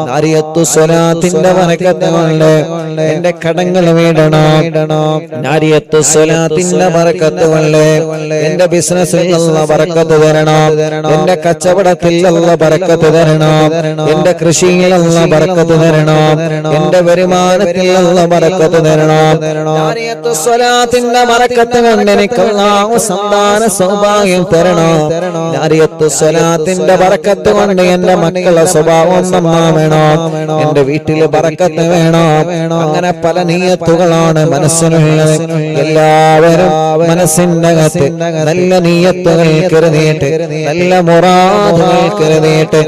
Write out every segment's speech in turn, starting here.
നാരിയത്തു സ്വലാത്തിന്റെ ബറക്കത്ത് കൊണ്ട് എന്റെ കടങ്ങൾ വീടണം. നാരിയത്തു സ്വലാത്തിന്റെ ബറക്കത്ത് കൊണ്ട് എന്റെ ബിസിനസ്സിൽ അല്ലാഹ് ബറക്കത്ത് തരണം. എന്റെ കച്ചവടത്തിൽ അല്ലാഹ് ബറക്കത്ത് തരണം. എന്റെ കൃഷിയിൽ അല്ലാഹ് ബറക്കത്ത് തരണം. എന്റെ വരുമാനത്തിൽ അല്ലാഹ് ബറക്കത്ത് തരണം. നാരിയത്തു സ്വലാത്തിന്റെ ബറക്കത്ത് കൊണ്ട് എനിക്ക് അല്ലാഹു സന്താന സൗഭാഗ്യം തരണം. നാരിയത്തു സ്വലാത്തിന്റെ ബറക്കത്ത് കൊണ്ട് എന്റെ മക്കളുടെ സ്വഭാവം നന്നാവണം. എന്റെ വീട്ടില് ബറക്കത്ത് വേണം. അങ്ങനെ പല നിയ്യത്തുകളാണ് മനസ്സിനുള്ളത്. എല്ലാവരും മനസ്സിന്റെ അകത്ത് നല്ല നിയ്യത്തുകൾ കരുതിയിട്ട് നല്ല മുറാദുകൾ കരുതിയിട്ട്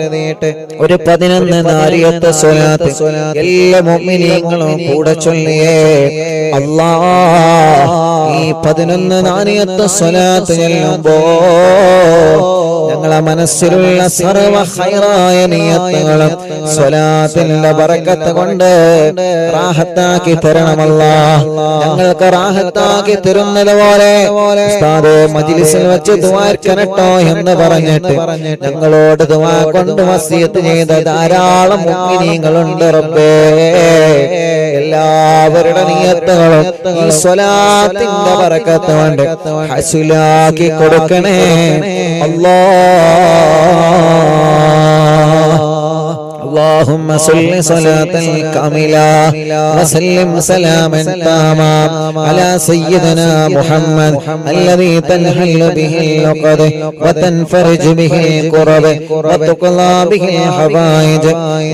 ഒരു 11 നാരിയത്ത് സ്വലാത്ത് എല്ലാ മുഅ്മിനീങ്ങളും കൂടെ ചൊല്ലിയേ അല്ലാഹ്. ഈ 11 നാരിയത്ത് സ്വലാത്ത് ചൊല്ലുമ്പോൾ ഞങ്ങളെ മനസ്സിലുള്ള സർവ്വ ഖൈറായ നിയ്യത്തുകളും സ്വലാത്തിന്റെ ബറക്കത്ത് കൊണ്ട് റാഹത്താക്കി തരണം അല്ലാഹ്. ഞങ്ങൾക്ക് റാഹത്താക്കി തരുന്നത് പോലെ ഉസ്താദേ മജ്ലിസിൽ വെച്ച് ദുആർക്കനട്ടോ എന്ന് പറഞ്ഞിട്ട് ഞങ്ങളോട് ദുആ കൊണ്ട് വസിയത്ത് ചെയ്ത ധാരാളം മുഅ്മിനീങ്ങളുണ്ട് റബ്ബേ. എല്ലാവരുടെ നിയ്യത്തുകളും ഈ സ്വലാത്തിന്റെ ബറക്കത്ത് കൊണ്ട് ഹസ്ലാക്കി കൊടുക്കണേ അല്ലാഹ്. اللهم صل صلاة كاملة وسلم سلاما تاما على سيدنا محمد الذي تنحل به العقد وتنفرج به الكرب وتقضى به الحوائج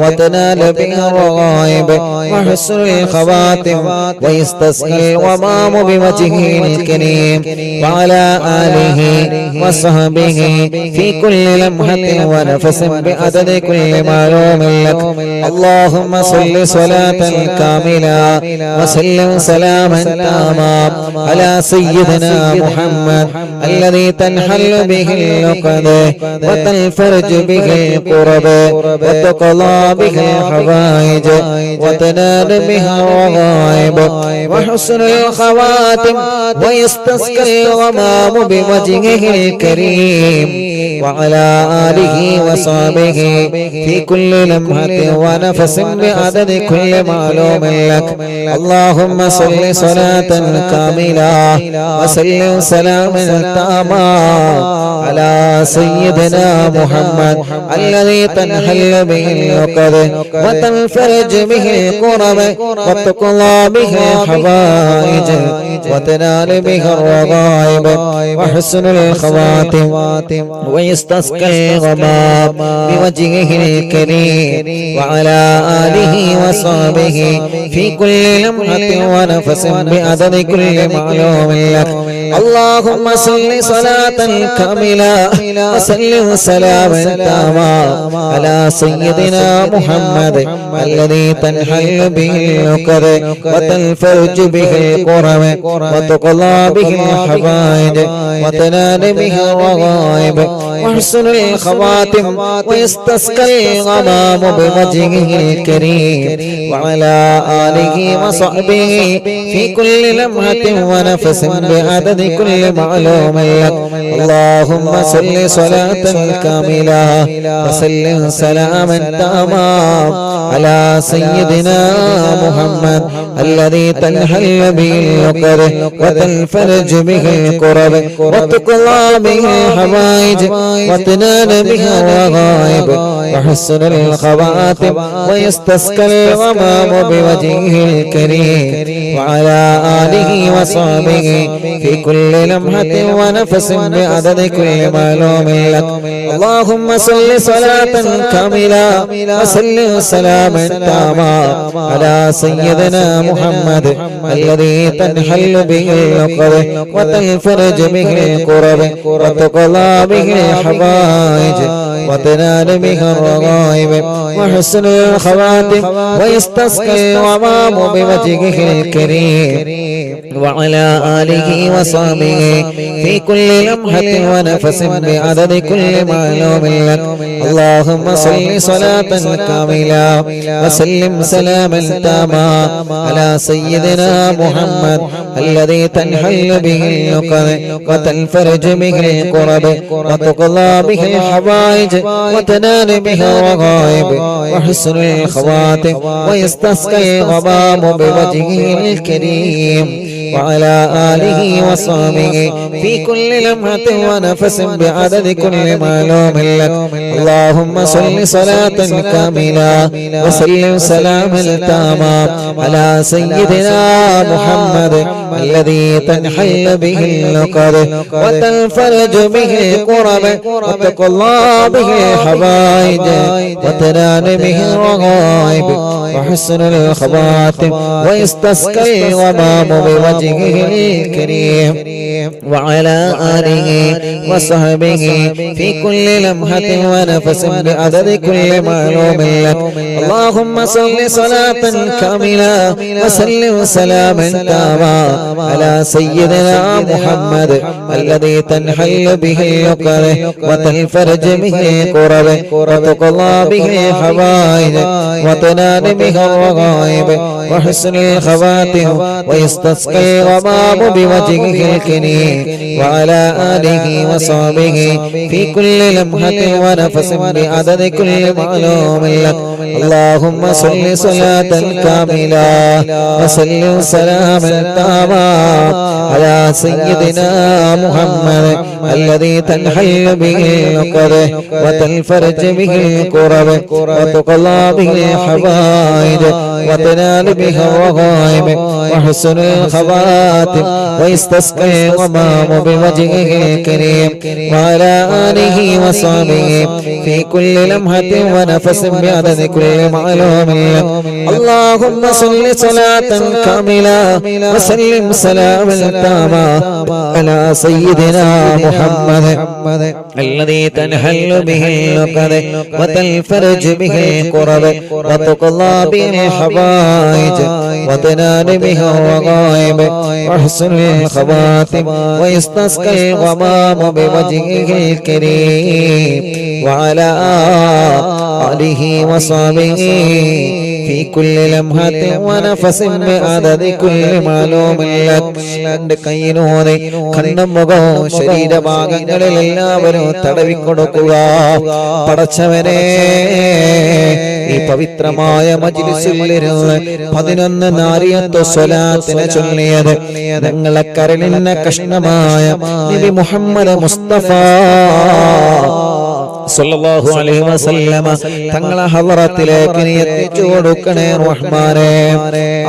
وتنال به الرغائب وحسن الخواتم ويستسقى الغمام بوجهه الكريم وعلى آله وصحبه في كل لمحة ونفس بعدد كل معلوم لك. اللهم صل صلاة كاملة وسلم سلاما تاما على سيدنا محمد الذي تنحل به العقد وتنفرج به الكرب وتقضى به الحوائج وتنال به الرغائب وحسن الخواتم ويستسقى الغمام بوجهه الكريم وعلى آله وصحبه في كل لمحة ونفس بعدد كل معلوم لك. اللهم صل صلاة كاملة وسلم سلاما تاما على سيدنا محمد الذي تنحل به العقد وتنفرج به الكرب وتقضى به الحوائج وتنال به الرغائب وحسن الخواتم ويستسقى الغمام بوجهه الكريم وعلى آله وصحبه في كل لمحة ونفس بعدد كل معلوم لك. اللهم صل صلاة كاملة وسلم سلاما تاما على سيدنا محمد الذي تنحل به العقد وتنفرج به الكرب وتقضى به الحوائج وتنال به الرغائب وحسن الخواتم ويستسقى الغمام بوجهه الكريم وعلى آله وصحبه في كل لمحة ونفس بعدد كل معلوم لك. اللهم صل صلاة كاملة وسلم سلاما تاما على سيدنا محمد الذي تنحل به العقد وتنفرج به الكرب وتقضى به الحوائج وتنال به الرغائب وحسن الخواتم ويستسقى الغمام بوجهه الكريم وعلى آله وصحبه في كل لمحة ونفس بعدد كل معلوم لك. اللهم صل صلاة كاملة وسلم سلاما تاما على سيدنا محمد الذي تنحل به العقد وتنفرج به الكرب وتقضى به الحوائج وتنال به الرغائب وحسن الخواتم ويستسقى الغمام بوجهه الكريم وعلى آله وصحبه في كل لمحة ونفس بعدد كل معلوم لك. اللهم صل صلاة كاملة وسلم سلاما تاما على سيدنا محمد الذي تنحل به العقد وتنفرج به الكرب وتقضى به الحوائج وتنال بها الرغائب وحسن الخواتم ويستسقى الغمام بوجهه الكريم وعلى آله وصحبه في كل لمحة ونفس بعدد كل معلوم لك. اللهم صل صلاة كاملة وسلم سلاما تاما على سيدنا محمد الذي تنحل به اللقد وتنفرج به الكرب وتقضى به الحوائج وتنال به الرغائب وحسن الخواتم ويستسقى الغمام بوجهه الكريم وعلى آله وصحبه في كل لمحة ونفس بعدد كل معلوم لك. اللهم صل صلاة كاملة وسلم سلاما تاما على سيدنا محمد الذي تنحل به اللقد وتنفرج به الكرب وتقضى به الحوائج وتنال به الرغائب وحسن الخواتم ويستسقى الغمام بوجهه الكريم وعلى آله وصحبه في كل لمحة ونفس بعدد كل معلوم لك. اللهم صل صلاة كاملة وسلم سلاما تاما على سيدنا محمد الذي تنحل به اللقد وتنفرج به الكرب وتقضى به الحوائج وتنال به الرغائب وحسن الخواتم ويستسقى الغمام بوجهه الكريم وعلى آله وصحبه في كل لمحة ونفس بعدد كل معلوم لك. اللهم صل صلاة كاملة وسلم سلاما تاما على سيدنا محمد الذي تنحل به اللقد وتنفرج به الكرب وتقضى به الحوائج وتنال به الرغائب وحسن الخواتم ويستسقى الغمام بوجهه الكريم وعلى آله وصحبه في كل لمحة ونفس بعدد كل معلوم لك. കൈയിനോടെ കണ്ണും മുഖവും ശരീരഭാഗങ്ങളിൽ എല്ലാവരും തടവിക്കൊടുക്കുക. പടച്ചവനെ, ഈ പവിത്രമായ മജ്‌ലിസിലിരുന്ന് 11 നാരിയത്ത് സ്വലാത്തിനെ ചൊല്ലിയത് ഞങ്ങളെ കരളിന്റെ കഷ്ണമായ നബി മുഹമ്മദ് മുസ്തഫ സല്ലല്ലാഹു അലൈഹി വസല്ലമ തങ്ങളെ ഹളറത്തിലേക്ക് നീ എത്തിച്ചു കൊടുക്കണേ റഹ്മാനേ.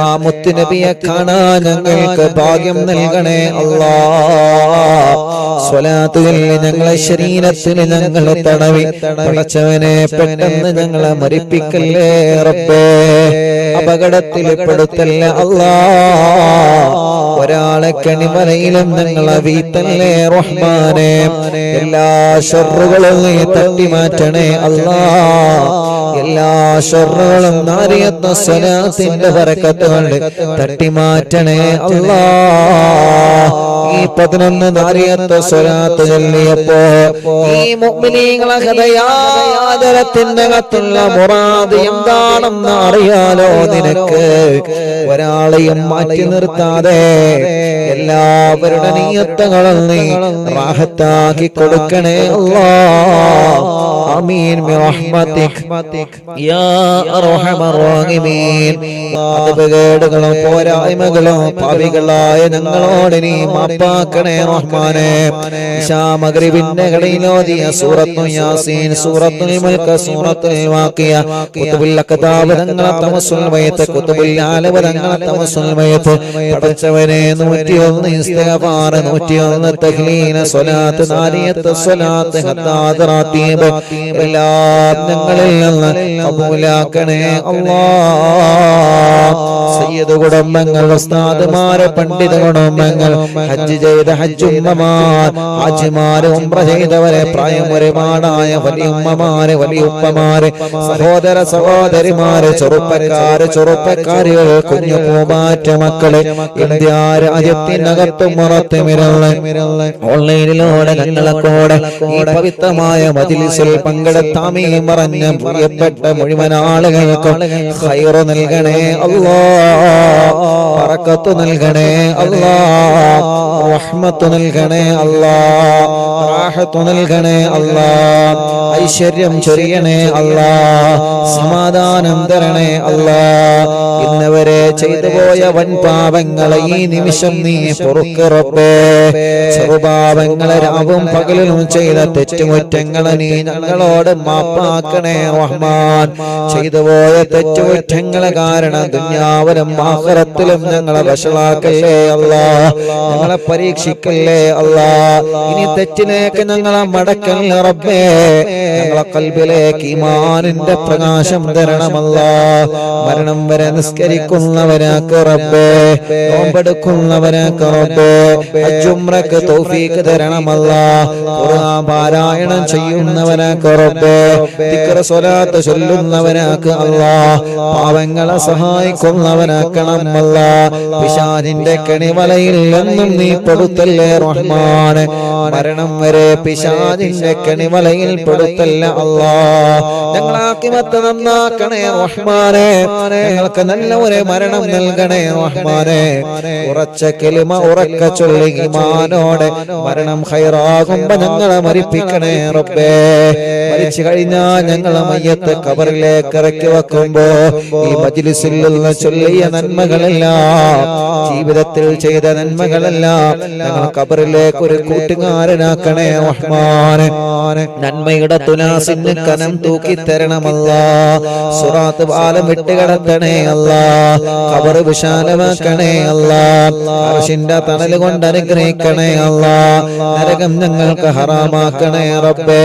ആ മുത്ത് നബിയെ കാണാൻ ഞങ്ങൾക്ക് ഭാഗ്യം നൽകണേ അല്ലാഹ്. സ്വലാത്തുകൾ ഞങ്ങളെ ശരീരത്തിൽ ഞങ്ങൾ തടവി പടച്ചവനെ പെട്ടെന്ന് ഞങ്ങളെ മരിപ്പിക്കല്ലേ റബ്ബേ, അപകടത്തിൽ പെടുത്തല്ലേ അല്ലാഹ്. ഒരാളെ കണിമലയിലും ഞങ്ങളെ വീത്തല്ലേ റഹ്മാനേ. എല്ലാ ശർറുകളും നീ തട്ടി മാറ്റണേ അല്ലാഹ്. എല്ലാ ശർറുകളും നാരിയത്ത് സ്വലാത്തിന്റെ ബറക്കത്ത് കൊണ്ട് തട്ടി മാറ്റണേ അല്ലാഹ്. ഈ 11 നാരിയത്ത് സ്വലാത്ത് ചൊല്ലിയപ്പോ ഈ മുഅ്മിനീങ്ങളെ ഹൃദയാദരത്തിന്റെ അകത്തുള്ള മുറാദ് എന്താണെന്ന് അറിയാലോ നിനക്ക്. ഒരാളെയും മാറ്റി നിർത്താതെ എല്ലാവരുടെ നിയ്യത്തുകളും നീ റാഹത്താക്കി കൊടുക്കണേ അല്ലാഹ്. ആമീൻ ബിറഹ്മതിക് യാ അർഹമർ റഹീമീൻ. അപകടങ്ങളും പോരായ്മകളും പാപികളായ ഞങ്ങളോട് നീ മാപ്പാക്കണേ റഹ്മാനേ. ഇശാ മഗ്രിബിന്റെ ഘടിയിലോതിയ സൂറത്തുൽ യാസീൻ, സൂറത്തുൽ മുൽക്ക്, സൂറത്തുൽ വാഖിയ, കുതുബുൽ അഖ്താബ് തങ്ങളെ തവസ്സുൽ വയത്ത്, കുതുബുൽ ആലവ തങ്ങളെ തവസ്സുൽ വയത്ത്. പടച്ചവനെ 101 ഇസ്തിഗ്ഫാർ, 101 തഹ്ലീൽ, സ്വലാത്ത്, നാരിയത്ത് സ്വലാത്ത്, ഹത്താദ് റാത്തീബ് എല്ലാം ഞങ്ങളിൽ നിന്ന് കബൂലാക്കണേ അല്ലാഹ്. സയ്യിദ് കുടുംബങ്ങൾ, ഉസ്താദുമാര്, പണ്ഡിത കുടുംബങ്ങൾ, ഹജ്ജ് ചെയ്ത ഹജ്ജുമ്മമാർ, ഹാജിമാര്, ഉംറ ചെയ്തവരെ, പ്രായം ഒരുപാടായ വലിയുമ്മമാര്, വലിയുപ്പമാര്, സഹോദര സഹോദരിമാര്, ചെറുപ്പക്കാര്, ചെറുപ്പക്കാരികൾ, കുഞ്ഞു പൂമാറ്റ മക്കള്, ഇന്ത്യ രാജ്യത്ത് രാജ്യത്തിനകത്തും പുറത്തുമിരുന്ന് ഓൺലൈനിലൂടെ ഞങ്ങളെക്കൂടെ ഈ പവിത്രമായ മജ്‌ലിസിൽ പങ്കെടുത്താമീ പറഞ്ഞ പ്രിയപ്പെട്ട മുഴുവൻ ആളുകൾക്കും ഖൈർ നൽകണേ അല്ലാഹ്, ബറക്കത്ത് നൽകണേ അല്ലാഹ്, റഹ്മത്ത് നൽകണേ അല്ലാഹ്, റാഹത്ത് നൽകണേ അല്ലാഹ്, ഐശ്വര്യം ചൊരിയണേ അല്ലാഹ്, സമാധാനം തരണേ അല്ലാഹ്. ഇന്നവരെ ചെയ്തു പോയ വൻ പാപങ്ങളെ ഈ നിമിഷം നീ പൊറുക്ക് റബ്ബേ. ചെറുപാപങ്ങളെ രാവും പകലും ചെയ്ത തെറ്റുകുറ്റങ്ങളെ നീ ഞങ്ങളോട് മാപ്പാക്കണേ റഹ്മാൻ. ചെയ്തു പോയ തെറ്റുകുറ്റങ്ങളെ കാരണം ദുനിയാവിലും ആഖിറത്തിലും ഞങ്ങളെ വഷളാക്കല്ലേ അല്ലാഹ്, ഞങ്ങളെ പരീക്ഷിക്കല്ലേ അല്ലാഹ്. ഇനി തെറ്റിലേക്ക് ഞങ്ങളെ മടക്കല്ലേ റബ്ബേ. ഞങ്ങളെ ഖൽബിലേക്ക് ഈമാനിന്റെ പ്രകാശം തരണമല്ലാഹ്. മരണം വരെ നിസ്കരിക്കുന്നവനാക്ക് റബ്ബേ, നോമ്പെടുക്കുന്നവനാക്ക് റബ്ബേ, ഹജ്ജ് ഉംറക്ക് തൗഫീഖ് തരണമല്ലാഹ്. ഖുർആൻ പാരായണം ചെയ്യുന്നവനാക്ക് റബ്ബേ, ദിക്ർ സ്വലാത്ത് ചൊല്ലുന്നവനാക്ക് അല്ലാഹ്. പാവങ്ങളെ സഹായിക്കുന്നവനാക്കണം അല്ലാഹ്. പിശാചിന്റെ കെണിവലയിൽ നിന്നും നീ പെടുത്തല്ലേ റഹ്മാൻ. മരണം വരെ പിശാചിന്റെ കെണിവലയിൽ പെടുത്തല്ലേ അല്ലാഹ്. ഞങ്ങളെ ആഖിബത്ത് നന്നാക്കണേ റഹ്മാനെ. ഞങ്ങൾക്ക് നല്ല ഒരു മരണം നൽകണേ റഹ്മാനെ. ഉറച്ച കലിമ ഉറക്ക ചൊല്ലി ഈമാനോടെ മരണം ഖൈറാകുമ്പോ ഞങ്ങളെ മരിപ്പിക്കണേ റബ്ബേ. മരിച്ചു കഴിഞ്ഞാൽ ഞങ്ങളെ മയ്യത്ത് ഖബറിലേക്ക് ഇറക്കി വെക്കുമ്പോ ഈ മജ്‌ലിസിൽ നിന്ന് ചൊല്ലിയ നന്മകളെല്ലാം, ജീവിതത്തിൽ ചെയ്ത നന്മകളെല്ലാം ഞങ്ങൾ ഖബറിലേക്ക് ഒരു കൂട്ടുകാരനാക്കണേ റഹ്മാനെ. നന്മയുടെ തുലാസിന് കനം തൂക്കി തരണമല്ലാഹ്. സിറാത്ത് പാലം വിട്ടുകിടത്തണേ അല്ലാഹ്. ഖബർ വിശാലമാക്കണേ അല്ലാഹ്. അർശിന്റെ തണൽ കൊണ്ട് അനുഗ്രഹിക്കണേ അല്ലാഹ്. നരകം ഞങ്ങൾക്ക് ഹറാമാക്കണേ റബ്ബേ.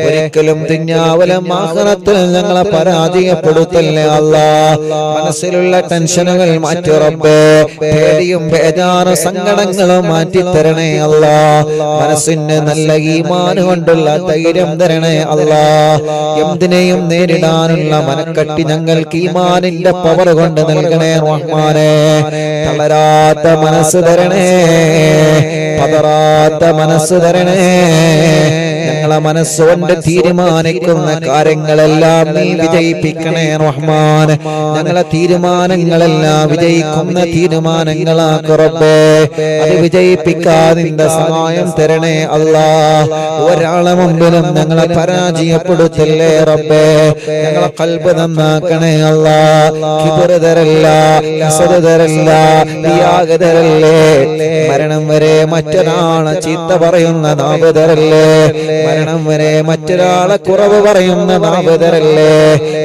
ഒരിക്കലും ദുനിയാവിലും ആഖിറത്തിലും ഞങ്ങളെ പരാജയപ്പെടുത്തല്ലേ അല്ലാഹ്. മനസ്സിലുള്ള ടെൻഷനുകൾ മാറ്റി റബ്ബേ. പേടിയും ബേജാറും സങ്കടങ്ങളും മാറ്റി തരണേ അല്ലാഹ്. മനസ്സിന് നല്ല ഈമാൻ കൊണ്ടുള്ള ധൈര്യം തരണേ അല്ലാഹ്. എന്തിനേയും നേരിടാനുള്ള മനക്കട്ടി ഞങ്ങൾക്ക് ഈമാനിന്റെ പവർ കൊണ്ട് നൽകണേ റഹ്മാനെ. തളരാത്ത മനസ്സ് തരണേ, പതറാത്ത മനസ്സ് തരണേ. ഞങ്ങളെ മനസ്സുകൊണ്ട് തീരുമാനിക്കുന്ന കാര്യങ്ങളെല്ലാം നീ വിജയിപ്പിക്കണേ റഹ്മാൻ. ഞങ്ങളെ തീരുമാനങ്ങളെല്ലാം വിജയിക്കുന്ന തീരുമാനങ്ങളാക്ക് റബ്ബേ. അത് വിജയിപ്പിക്കാതിന്റെ സഹായം തരണേ അല്ലാഹ്. ഒരാളെ മുമ്പിലും ഞങ്ങളെ പരാജയപ്പെടുത്തല്ലേ റബ്ബേ. ഞങ്ങളെ ഖൽബ് നന്നാക്കണേ അല്ലാഹ്. കിബ്റ് തരല്ല, ഹസദ് തരല്ല, റിയാഗ് തരല്ലേ. മരണം വരെ മറ്റൊരാളെ ചീത്ത പറയുന്ന നാവ് തരല്ലേ. മരണം വരെ മറ്റൊരാളെ കുറവ് പറയുന്ന നാവ് തരല്ലേ.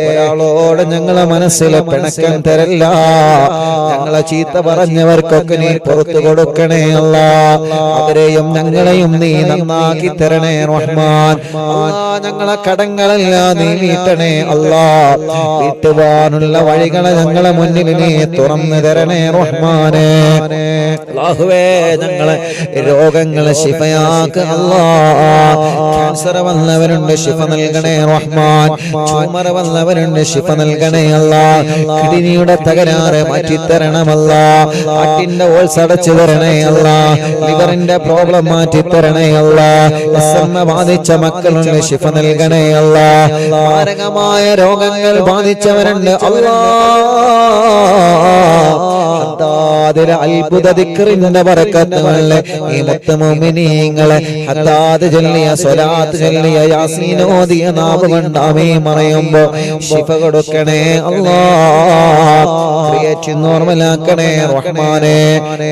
ഒരാളോട് ഞങ്ങളെ മനസ്സിലെ പിണക്കം തരല്ല. ഞങ്ങളെ ചീത്ത പറഞ്ഞവർക്കൊക്കെ നീ പുറത്തു കൊടുക്കണേ അല്ലാഹ്. അവരെയും ഞങ്ങളെയും നീ നന്നാക്കി തരണേ റഹ്മാൻ. ഞങ്ങളെ കടങ്ങളെല്ലാം നീ വീട്ടണേ അല്ലാഹ്. വീട്ടുവാനുള്ള വഴികളെ ഞങ്ങളെ മുന്നിൽ നീ തുറന്നു തരണേ റഹ്മാനെ. അല്ലാഹുവേ, ഞങ്ങളെ രോഗങ്ങളെ ശിഫയാക്ക് അല്ലാഹ്. ക്യാൻസർ വന്നവരുണ്ട്, ശിഫ നൽകണേ റഹ്മാൻ. ട്യൂമർ വന്നവരുണ്ട്, ശിഫ നൽകണേ അല്ലാഹ്. കിഡ്നിയുടെ തകരാറ് മാറ്റിത്തരണമല്ലാഹ്. ഹാർട്ടിന്റെ ഹോൾസ് അടച്ചു തരണേ അല്ലാഹ്. ലിവറിന്റെ പ്രോബ്ലം മാറ്റിത്തരണേ അല്ലാഹ്. അസ്മ ബാധിച്ച മക്കളുണ്ട്, ശിഫ നൽകണേ അല്ലാഹ്. മാരകമായ രോഗങ്ങൾ ബാധിച്ചവരുണ്ട് അല്ലാഹ്. അത്ഭുത ദിക്റിന്റെ ബറക്കത്തുകളെ ഈ മുത്ത് മുഅ്മിനീങ്ങളെ ഹദ്ദാദ് ചൊല്ലിയ സ്വലാത്ത് ചൊല്ലിയ യാസീൻ ഓതിയ നാവ് കൊണ്ട് ആമീൻ പറയുമ്പോൾ ശിഫ കൊടുക്കണേ അല്ലാഹ്. ക്രിയേറ്റ് നോർമലാക്കണേ റഹ്മാനെ.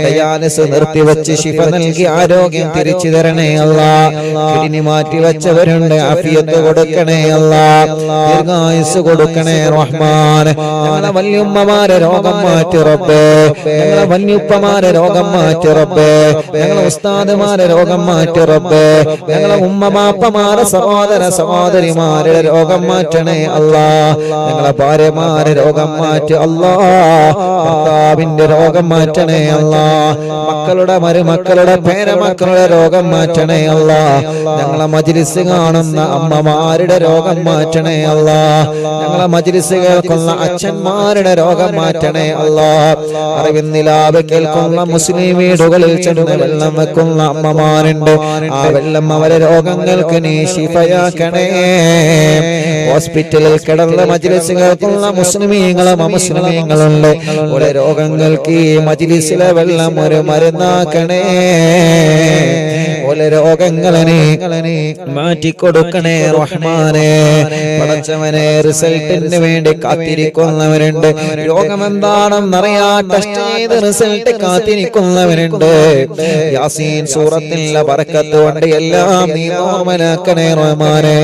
ഡയാലിസിസ് നിർത്തിവെച്ച് ശിഫ നൽകി ആരോഗ്യം തിരിച്ചു തരണേ അല്ലാഹ്. കിഡ്നി മാറ്റി വെച്ചവരുണ്ട്, ആഫിയത്ത് കൊടുക്കണേ അല്ലാഹ്. ദീർഘായുസ് കൊടുക്കണേ റഹ്മാൻ. ഞങ്ങളെ വല്യുമ്മമാരെ രോഗം മാറ്റി റബ്ബേ. ഞങ്ങളെ വല്യുപ്പമാരെ രോഗം മാറ്റി റബ്ബേ. ഞങ്ങളെ ഉസ്താദുമാരെ രോഗം മാറ്റി റബ്ബേ. ഞങ്ങളെ ഉമ്മമാപ്പമാരെ സഹോദര സഹോദരിമാരുടെ രോഗം മാറ്റണേ അല്ലാഹ്. ഞങ്ങളെ ഭാര്യമാരെ രോഗം മാറ്റി അല്ലാഹ്. ഭർത്താവിന്റെ രോഗം മാറ്റണേ അല്ലാഹ്. മക്കളുടെ മരുമക്കളുടെ പേരമക്കളുടെ രോഗം മാറ്റണേ അല്ലാഹ്. ഞങ്ങളെ മജ്‌ലിസ് കാണുന്ന അമ്മമാരുടെ രോഗം മാറ്റണേ അല്ലാഹ്. ഞങ്ങളെ മജ്‌ലിസ് കേൾക്കുന്ന അച്ഛന്മാരുടെ രോഗം മാറ്റണേ അല്ലാഹ്. അറിവിന്നിലാവ് കേൾക്കുന്ന മുസ്ലിം വീടുകളിൽ ചെന്ന് വെള്ളം വെക്കുന്ന അമ്മമാരുണ്ട്. ആ വെള്ളം അവരെ രോഗങ്ങൾക്ക് നീ ശിഫയാക്കണേ. ഹോസ്പിറ്റലിൽ കിടന്ന മജ്‌ലിസ് കേൾക്കുന്ന മുസ്ലിമീങ്ങളും അമുസ്ലിമീങ്ങളുണ്ട്. ഓരോ രോഗങ്ങൾക്ക് ഈ മജ്‌ലിസിലെ വെള്ളം ഒരു മരുന്നാക്കണേ. ഓരോ രോഗങ്ങളെ മാറ്റിക്കൊടുക്കണേ റഹ്മാനെ. പടച്ചവനെ, റിസൾട്ടിന് വേണ്ടി കാത്തിരിക്കുന്നവരുണ്ട്. രോഗം എന്താണെന്നറിയാ ടെസ്റ്റ് ചെയ്ത് റിസൾട്ട് കാത്തിരിക്കുന്നവരുണ്ട്. യാസീൻ സൂറത്തിലെ ബറക്കത്ത് കൊണ്ട് എല്ലാം നീ നോർമലാക്കണേ റഹ്മാനെ.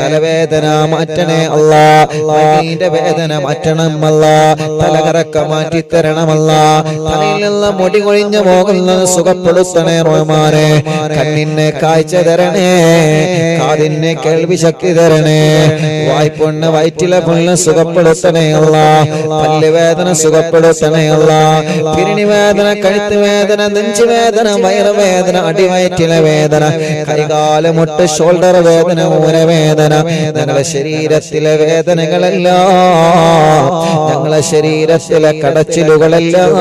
തലവേദന മാറ്റണേ അല്ലാ, മൈന്റെ വേദന മാറ്റണം അല്ലാ, തലകറക്ക മാറ്റി തരണമല്ലാ, തലയിൽ നിന്ന് മുടി കൊഴിഞ്ഞു പോകുന്നത് സുഖപ്പെടുത്തണേ റഹ്മാനെ. കണ്ണിനെ കാഴ്ച തരണേ, കാതിനെ കേൾവി ശക്തി തരണേ, വായ്പൊണ്ണ് വയറ്റിലെ പുണ്ണ് സുഖപ്പെടുത്തണേ അല്ലാ, പല്ലുവേദന സുഖപ്പെടുത്തണേ അല്ലാ, പിരിണി വേദന, കഴുത്ത് വേദന, നെഞ്ചുവേദന, വയറുവേദന, അടിവയറ്റിലെ വേദന, കൈകാല മുട്ട്, ഷോൾഡർ വേദന, ഊരവേദന, ഞങ്ങളെ ശരീരത്തിലെ വേദനകളെല്ലാം, ഞങ്ങളെ ശരീരത്തിലെ കടച്ചിലുകളെല്ലാം,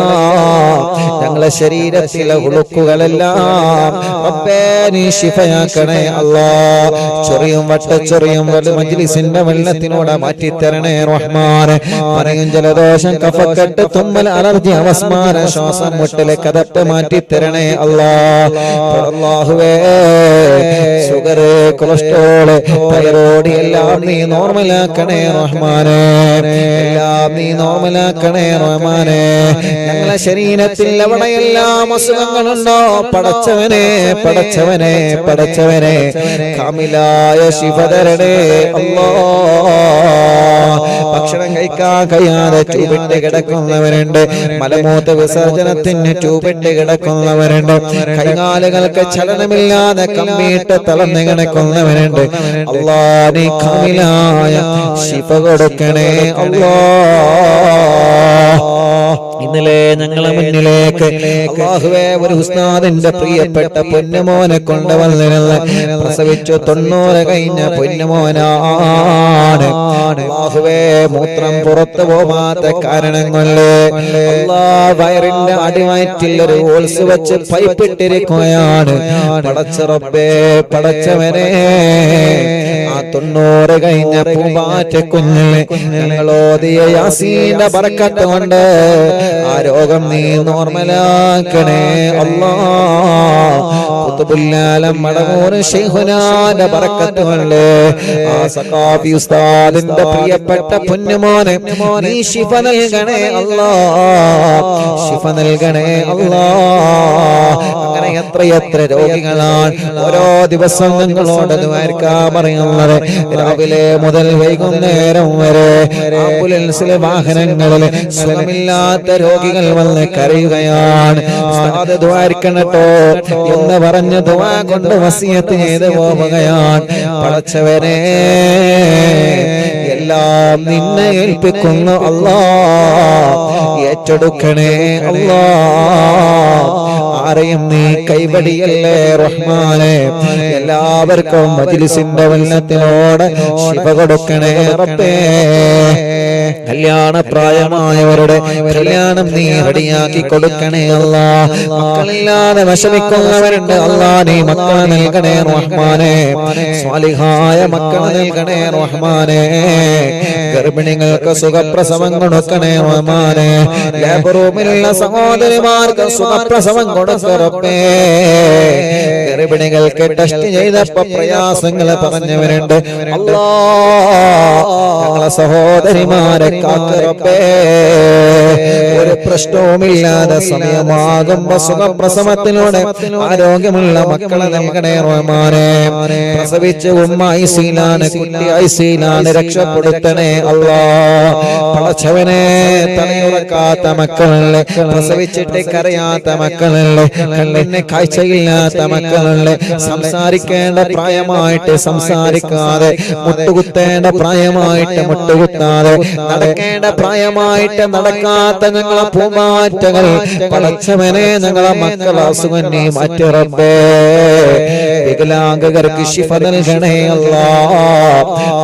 ഞങ്ങളെ ശരീരത്തിലെ ഉളുക്കുകളെല്ലാം റബ്ബേ നീ ശിഫയാക്കണേ അല്ലാ. ചൊറിയും വട്ടച്ചൊറിയും മജ്‌ലിസിന്റെ വെള്ളത്തിനോട് മാറ്റിത്തരണേ റഹ്മാനെ. പറയും ജലദോഷം, കഫക്കെട്ട്, തുമ്മൽ, അലർജി, അവസ്മാര, ശ്വാസം മുട്ടല്, കതപ്പ് മാറ്റിത്തരണേ അല്ലാ. അല്ലാഹുവേ, ഷുഗർ, കൊളസ്ട്രോള്, തൈറോയ്ഡ് എല്ലാം നീ നോർമലാക്കണേ റഹ്മാനെ. എല്ലാം നീ നോർമലാക്കണേ റഹ്മാനെ. ഞങ്ങളെ ശരീരത്തിൽ എവിടെയെല്ലാം അസുഖങ്ങളുണ്ടോ പടച്ചവനെ, പടച്ചവനെ, പടച്ചവനെ, കാമിലായ ശിഫ തരണേ അല്ലാ. ഭക്ഷണം കഴിക്കാൻ കഴിയാതെ ട്യൂബിട്ട് കിടക്കുന്നവരുണ്ട്. മലമൂത്ര വിസർജനത്തിന് ട്യൂബിട്ട് കിടക്കുന്നവരുണ്ട്. കൈകാലുകൾക്ക് ചലനമില്ലാതെ കമ്പിയിട്ട് തളർന്ന് കിടക്കുന്നവരുണ്ട്. അല്ലാ, നീ കാമിലായ ശിഫ കൊടുക്കണേ അല്ലാ. ഇന്നലെ ഞങ്ങളെ മുന്നിലേക്ക് അല്ലാഹുവേ ഒരു ഉസ്താദിന്റെ പ്രിയപ്പെട്ട പൊന്നുമോനെ കൊണ്ടുവന്നിരുന്നു. പ്രസവിച്ചു 90 കഴിഞ്ഞ പൊന്നുമോനാണ്. അല്ലാഹുവേ, മൂത്രം പുറത്തു പോവാത്ത കാരണം കൊണ്ട് വയറിന്റെ അടിവയറ്റിൽ ഒരു ഹോൾസ് വെച്ച് പൈപ്പിട്ടിരിക്കുകയാണ്. പടച്ച റബ്ബേ, പടച്ചവനെ, ആ 90 കഴിഞ്ഞ പൂമ്പാറ്റ കുഞ്ഞിനെ ഞങ്ങളോദിയ യാസീന്റെ ബറക്കത്ത് കൊണ്ട് ആ രോഗം നീ നോർമലാക്കണേ അല്ലാ. ഖുതുബുല്ലാലം മടവൂർ ശൈഖുനാന്റെ ബറക്കത്ത് കൊണ്ട് ആ സഖാഫി ഉസ്താദിന്റെ പ്രിയപ്പെട്ട പൊന്നുമോനെ നീ ശിഫ നൽകണേ അല്ലാ, ശിഫ നൽകണേ അല്ലാ. അങ്ങനെ എത്രയെത്ര രോഗികളാണ് ഓരോ ദിവസം ഞങ്ങളോട് ദ്വാരക്കാൻ പറയുന്നത്. രാവിലെ മുതൽ വൈകുന്നേരം വരെ ആംബുലൻസിലെ വാഹനങ്ങളിൽ സുഖമില്ലാത്ത രോഗികൾ വന്ന് കരയുകയാണ്. ഉസ്താദ് ദ്വാരക്കണട്ടോ എന്ന് പറഞ്ഞ് ദുആ കൊണ്ട് വസിയത്ത് ചെയ്ത് പോവുകയാണ്. പടച്ചവനെ, എല്ലാം നിന്നെ ഏൽപ്പിക്കുന്നു അല്ലാ, ഏറ്റെടുക്കണേ അല്ലാ. ആരെയും നീ കൈവടിയല്ലേ റഹ്മാനെ. എല്ലാവർക്കും മജ്‌ലിസിന്റെ വെള്ളത്തിനോട് ശിഫ കൊടുക്കണേ റബ്ബേ. കല്യാണ പ്രായമായവരുടെ കല്യാണം നീ റെഡിയാക്കി കൊടുക്കണേ അല്ലാ. മക്കളില്ലാതെ വിഷമിക്കുന്നവരുണ്ട് അല്ലാ, നീ മക്കളെ നൽകണേ റഹ്മാനെ. സ്വാലിഹായ മക്കളെ നൽകണേ റഹ്മാനെ. ഗർഭിണികൾക്ക് സുഖപ്രസവം കൊടുക്കണേ റഹ്മാനെ. ലേബർ റൂമിലുള്ള സഹോദരിമാർക്ക് സുഖപ്രസവം കൊടുക്കണേ റബ്ബേ. ഗർഭിണികൾക്ക് ടെസ്റ്റ് ചെയ്തപ്പോ പ്രയാസങ്ങൾ പറഞ്ഞവരുണ്ട് അല്ലാ, ഞങ്ങളെ സഹോദരിമാരെ കാക്ക് റബ്ബേ. ഒരു പ്രശ്നവുമില്ലാതെ സമയമാകുമ്പോ സുഖപ്രസവത്തിലൂടെ ആരോഗ്യമുള്ള മക്കളെ നൽകണേ റഹ്മാനെ. പ്രസവിച്ച് ഉമ്മ ഐസിയിലാണ്, കുട്ടി ഐസിയിലാണ്, രക്ഷപ്പെടുത്തണേ അല്ലാ. പടച്ചവനെ, തലയുറക്കാത്ത മക്കളല്ലേ, പ്രസവിച്ചിട്ട് കരയാത്ത മക്കളല്ലേ, കണ്ണിന് കാഴ്ചയില്ലാത്ത മക്കളല്ലേ, സംസാരിക്കേണ്ട പ്രായമായിട്ട് സംസാരിക്കാതെ, മുട്ടുകുത്തേണ്ട പ്രായമായിട്ട് മുട്ടുകുത്താതെ, നടക്കേണ്ട പ്രായമായിട്ട് നടക്കാത്ത ഞങ്ങളെ പൂമാറ്റകൾ പടച്ചവനെ, ഞങ്ങളെ മക്കളെ അസുഖം നീ മാറ്റി റബ്ബേ. വികലാംഗർക്ക് ശിഫ നൽകണേ അല്ലാ.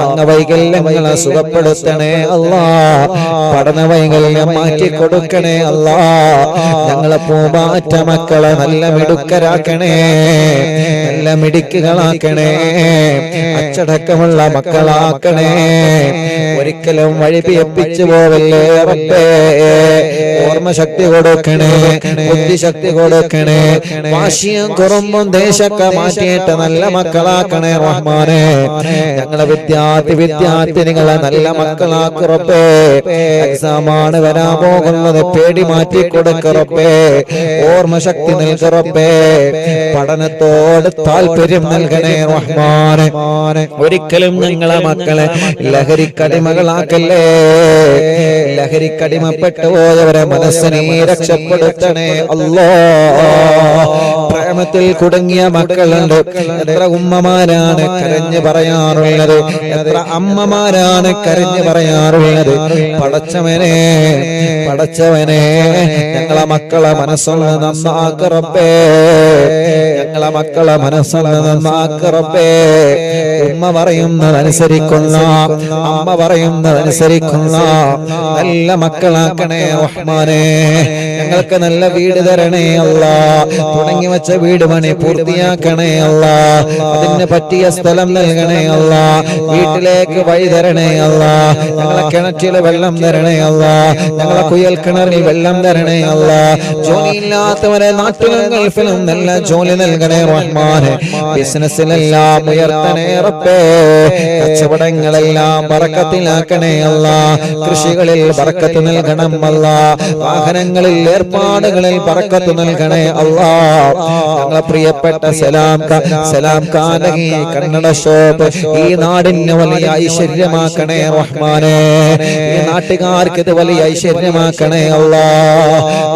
അംഗവൈകല്യങ്ങളെ സുഖപ്പെടുത്തണേ അല്ലാ. പഠനവൈകല്യം മാറ്റി കൊടുക്കണേ അല്ലാ. ഞങ്ങളെ പൂമാറ്റ മക്കളെ നല്ല മിടുക്കരാക്കണേ, നല്ല മിടുക്കുകളാക്കണേ, അച്ചടക്കമുള്ള മക്കളാക്കണേ. ഒരിക്കലും വഴിപിയപ്പിച്ചു പോവല്ലേ റബ്ബേ. ഓർമ്മശക്തി കൊടുക്കണേ, ബുദ്ധിശക്തി കൊടുക്കണേ, വാശിയും കുറുമ്പും ദേശമൊക്കെ മാറ്റിയിട്ട് നല്ല മക്കളാക്കണേ റഹ്മാനെ. ഞങ്ങളെ വിദ്യാർത്ഥിനികളെ നല്ല മക്കളാക്ക് റബ്ബേ. എക്സാമാണ് വരാൻ പോകുന്നത്, പേടി മാറ്റി കൊടുക്ക റബ്ബേ. ഓർമ്മശക്തി നൽക റബ്ബേ. പഠനത്തോട് താല്പര്യം നൽകണേ റഹ്മാനെ. ഒരിക്കലും ഞങ്ങളെ മക്കളെ ലഹരിക്കടിമകളാക്കല്ലേ. ലഹരിക്കടിമപ്പെട്ടു പോയവരെ മനസ്സിനെ രക്ഷപ്പെടുത്തണേ അല്ലാ. പ്രേമത്തിൽ കുടുങ്ങിയ മക്കളുണ്ട്. എത്ര ഉമ്മമാരാണ് കരഞ്ഞു പറയാറുള്ളത്, എത്ര അമ്മമാരാണ് കരഞ്ഞു പറയാറുള്ളത്. പടച്ചവനെ, പടച്ചവനെ, ഞങ്ങളെ മക്കളെ മനസ്സൊന്ന് നന്നാക്ക് റബ്ബേ. ഞങ്ങളെ മക്കളെ മനസ്സൊന്ന് നന്നാക്ക് റബ്ബേ. ഉമ്മ പറയുന്നതനുസരിക്കുന്ന, അമ്മ പറയുന്നതനുസരിക്കുന്ന നല്ല മക്കളാക്കണേ റഹ്മാനെ. ഞങ്ങൾക്ക് നല്ല വീട് തരണേ അല്ലാ. തുടങ്ങി വെച്ച വീട് പണി പൂർത്തിയാക്കണേ അല്ലാ. അതിന് പറ്റിയ സ്ഥലം നൽകണേ അല്ലാ. വീട്ടിലേക്ക് വഴി തരണേ അല്ലാ. ഞങ്ങളെ കിണറ്റില് വെള്ളം തരണേ അല്ലാ. ഞങ്ങളെ കുയൽ കിണറിൽ വെള്ളം തരണേ അല്ലാ. ജോലിയില്ലാത്തവരെ നാട്ടിലും ഗൾഫിലും നല്ല ജോലി നൽകണേ റഹ്മാനെ. ബിസിനസ്സിലെല്ലാം ഉയർത്തണേ റബ്ബേ. കച്ചവടങ്ങളെല്ലാം ബറക്കത്തിലാക്കണേ അല്ലാ. കൃഷികളിൽ ബറക്കത്ത് നൽകണം അല്ലാ. വാഹനങ്ങളിൽ ഏർപ്പാടുകളിൽ ബറക്കത്ത് നൽകണേ അല്ലാ. ഞങ്ങളെ പ്രിയപ്പെട്ട സലാം കാനകി കന്നഡ ഷോപ്പ് ഈ നാടിന് വലിയ ഐശ്വര്യമാക്കണേ റഹ്മാനെ. ഈ നാട്ടുകാർക്ക് ഇത് വലിയ ഐശ്വര്യമാക്കണേ അല്ലാ.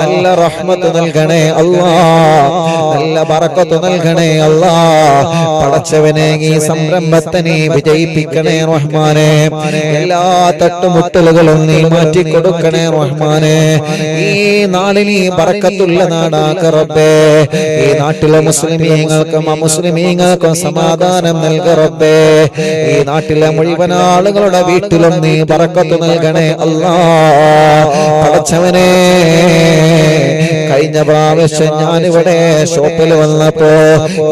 നല്ല റഹ്മത്ത് നൽകണേ അല്ലാ. നല്ല ബറക്കത്ത് നൽകണേ അല്ലാ. പടച്ചവനെ ഈ സംരംഭത്തിനെ വിജയിപ്പിക്കണേ റഹ്മാനെ. എല്ലാ തട്ടുമുട്ടലുകളും നീ മാറ്റി കൊടുക്കണേ റഹ്മാനെ. ഈ നാടിന് ബറക്കത്തുള്ള നാടാക്ക റബ്ബേ. ഈ നാട്ടിലെ മുസ്ലിമീങ്ങൾക്കും അമുസ്ലിമീങ്ങൾക്കും സമാധാനം നൽക റബ്ബേ. ഈ നാട്ടിലെ മുഴുവൻ ആളുകളുടെ വീട്ടിലും നീ ബറക്കത്ത് നൽകണേ അല്ലാ. പടച്ചവനെ, കഴിഞ്ഞ പ്രാവശ്യം ഞാനിവിടെ ഷോപ്പിൽ വന്നപ്പോ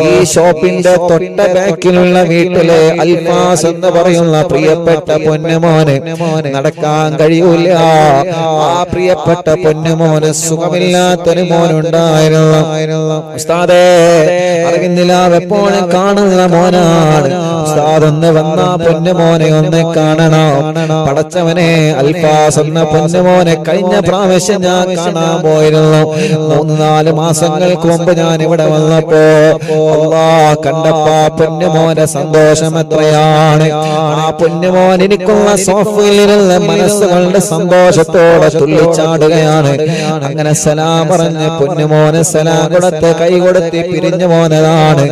ഈ ഷോപ്പിന്റെ തൊട്ട ബാക്കിലുള്ള വീട്ടിലെ അൽഫാസ് എന്ന് പറയുന്ന പ്രിയപ്പെട്ട പൊന്നുമോന് നടക്കാൻ കഴിയൂല. ആ പ്രിയപ്പെട്ട പൊന്നുമോന് സുഖമില്ലാത്തൊരു മോനുണ്ടായിരുന്നു. ഉസ്താദേ, അറിവിന്ദിലാവ് എപ്പോഴും കാണുന്ന മോനാണ്. ഉസ്താദ് ഒന്ന് വന്ന പൊന്നുമോനെ ഒന്ന് കാണണം. പടച്ചവനെ, അൽഫാസ് എന്ന പൊന്നുമോനെ കഴിഞ്ഞ പ്രാവശ്യം ഞാൻ കാണാൻ പോയിരുന്നു. 3-4 മാസങ്ങൾക്ക് മുമ്പ് ഞാൻ ഇവിടെ വന്നപ്പോ അല്ലാ കണ്ടപ്പോ പൊന്നുമോന്റെ സന്തോഷം എത്രയാണ്. ആ പൊന്നുമോൻ എനിക്കുള്ള സോഫയിലിരുന്ന് മനസ്സുകളുടെ സന്തോഷത്തോടെ തുള്ളിച്ചാടുകയാണ്. അങ്ങനെ സലാം പറഞ്ഞ് പൊന്നുമോന് സലാം കൊടുത്ത് കൈ കൊടുത്ത് പിരിഞ്ഞു പോന്നതാണ്.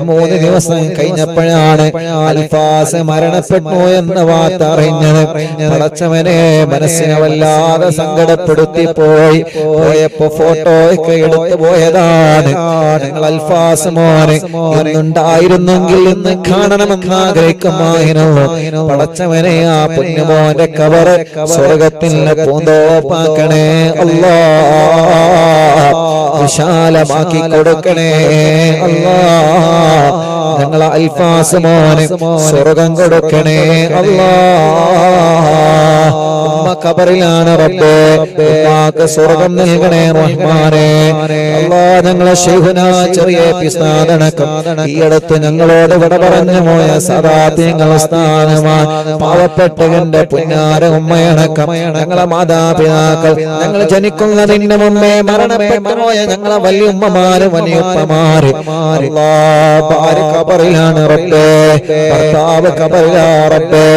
3 ദിവസം കഴിഞ്ഞപ്പോഴാണ് അൽഫാസ് മരണപ്പെട്ടു എന്ന വാർത്ത അറിഞ്ഞത്. പടച്ചവനെ, മനസ്സിനെ വല്ലാതെ സങ്കടപ്പെടുത്തി പോയപ്പോ ഫോട്ടോ ഒക്കെ എടുത്തു പോയതാണ്. ഞങ്ങൾ അൽഫാസ് മോനെ ഒന്നുണ്ടായിരുന്നെങ്കിൽ ഇന്ന് കാണണമെന്ന് ആഗ്രഹിക്കുമായിരുന്നു. പടച്ചവനെ, ആ പൊന്നുമോന്റെ കബറ് സ്വർഗത്തിന്റെ പൂന്തോപ്പാക്കണേ അല്ലാ. വിശാലമാക്കി കൊടുക്കണേ അല്ലാ. ഞങ്ങളെ അൽഫാസ് മോനെ സ്വർഗം കൊടുക്കണേ അല്ലാ. ഉമ്മ ഖബറിലാണ് റബ്ബേ. ഉമ്മാക്ക് സ്വർഗം നൽകണേ റഹ്മാനെ. അല്ലാ, ഞങ്ങളെ ശൈഖുന ചെറിയ പിസ്താദനക്കം ഈ അടുത്ത് ഞങ്ങളോട് വിട പറഞ്ഞു പോയ സദാത്യങ്ങൾ സ്ഥാനമാണ്. പാവപ്പെട്ടവന്റെ പുന്നാര ഉമ്മയടക്കം ഞങ്ങളെ മാതാപിതാക്കൾ, ഞങ്ങൾ ജനിക്കുന്നതിന് മുമ്പേ മരണപ്പെട്ടു പോയ ഞങ്ങളെ വലിയുമ്മമാര് വലിയുപ്പമാര് അല്ലാ ഭാര്യ ഖബറിലാണ് റബ്ബേ. ഭർത്താവ് ഖബറിലാ റബ്ബേ.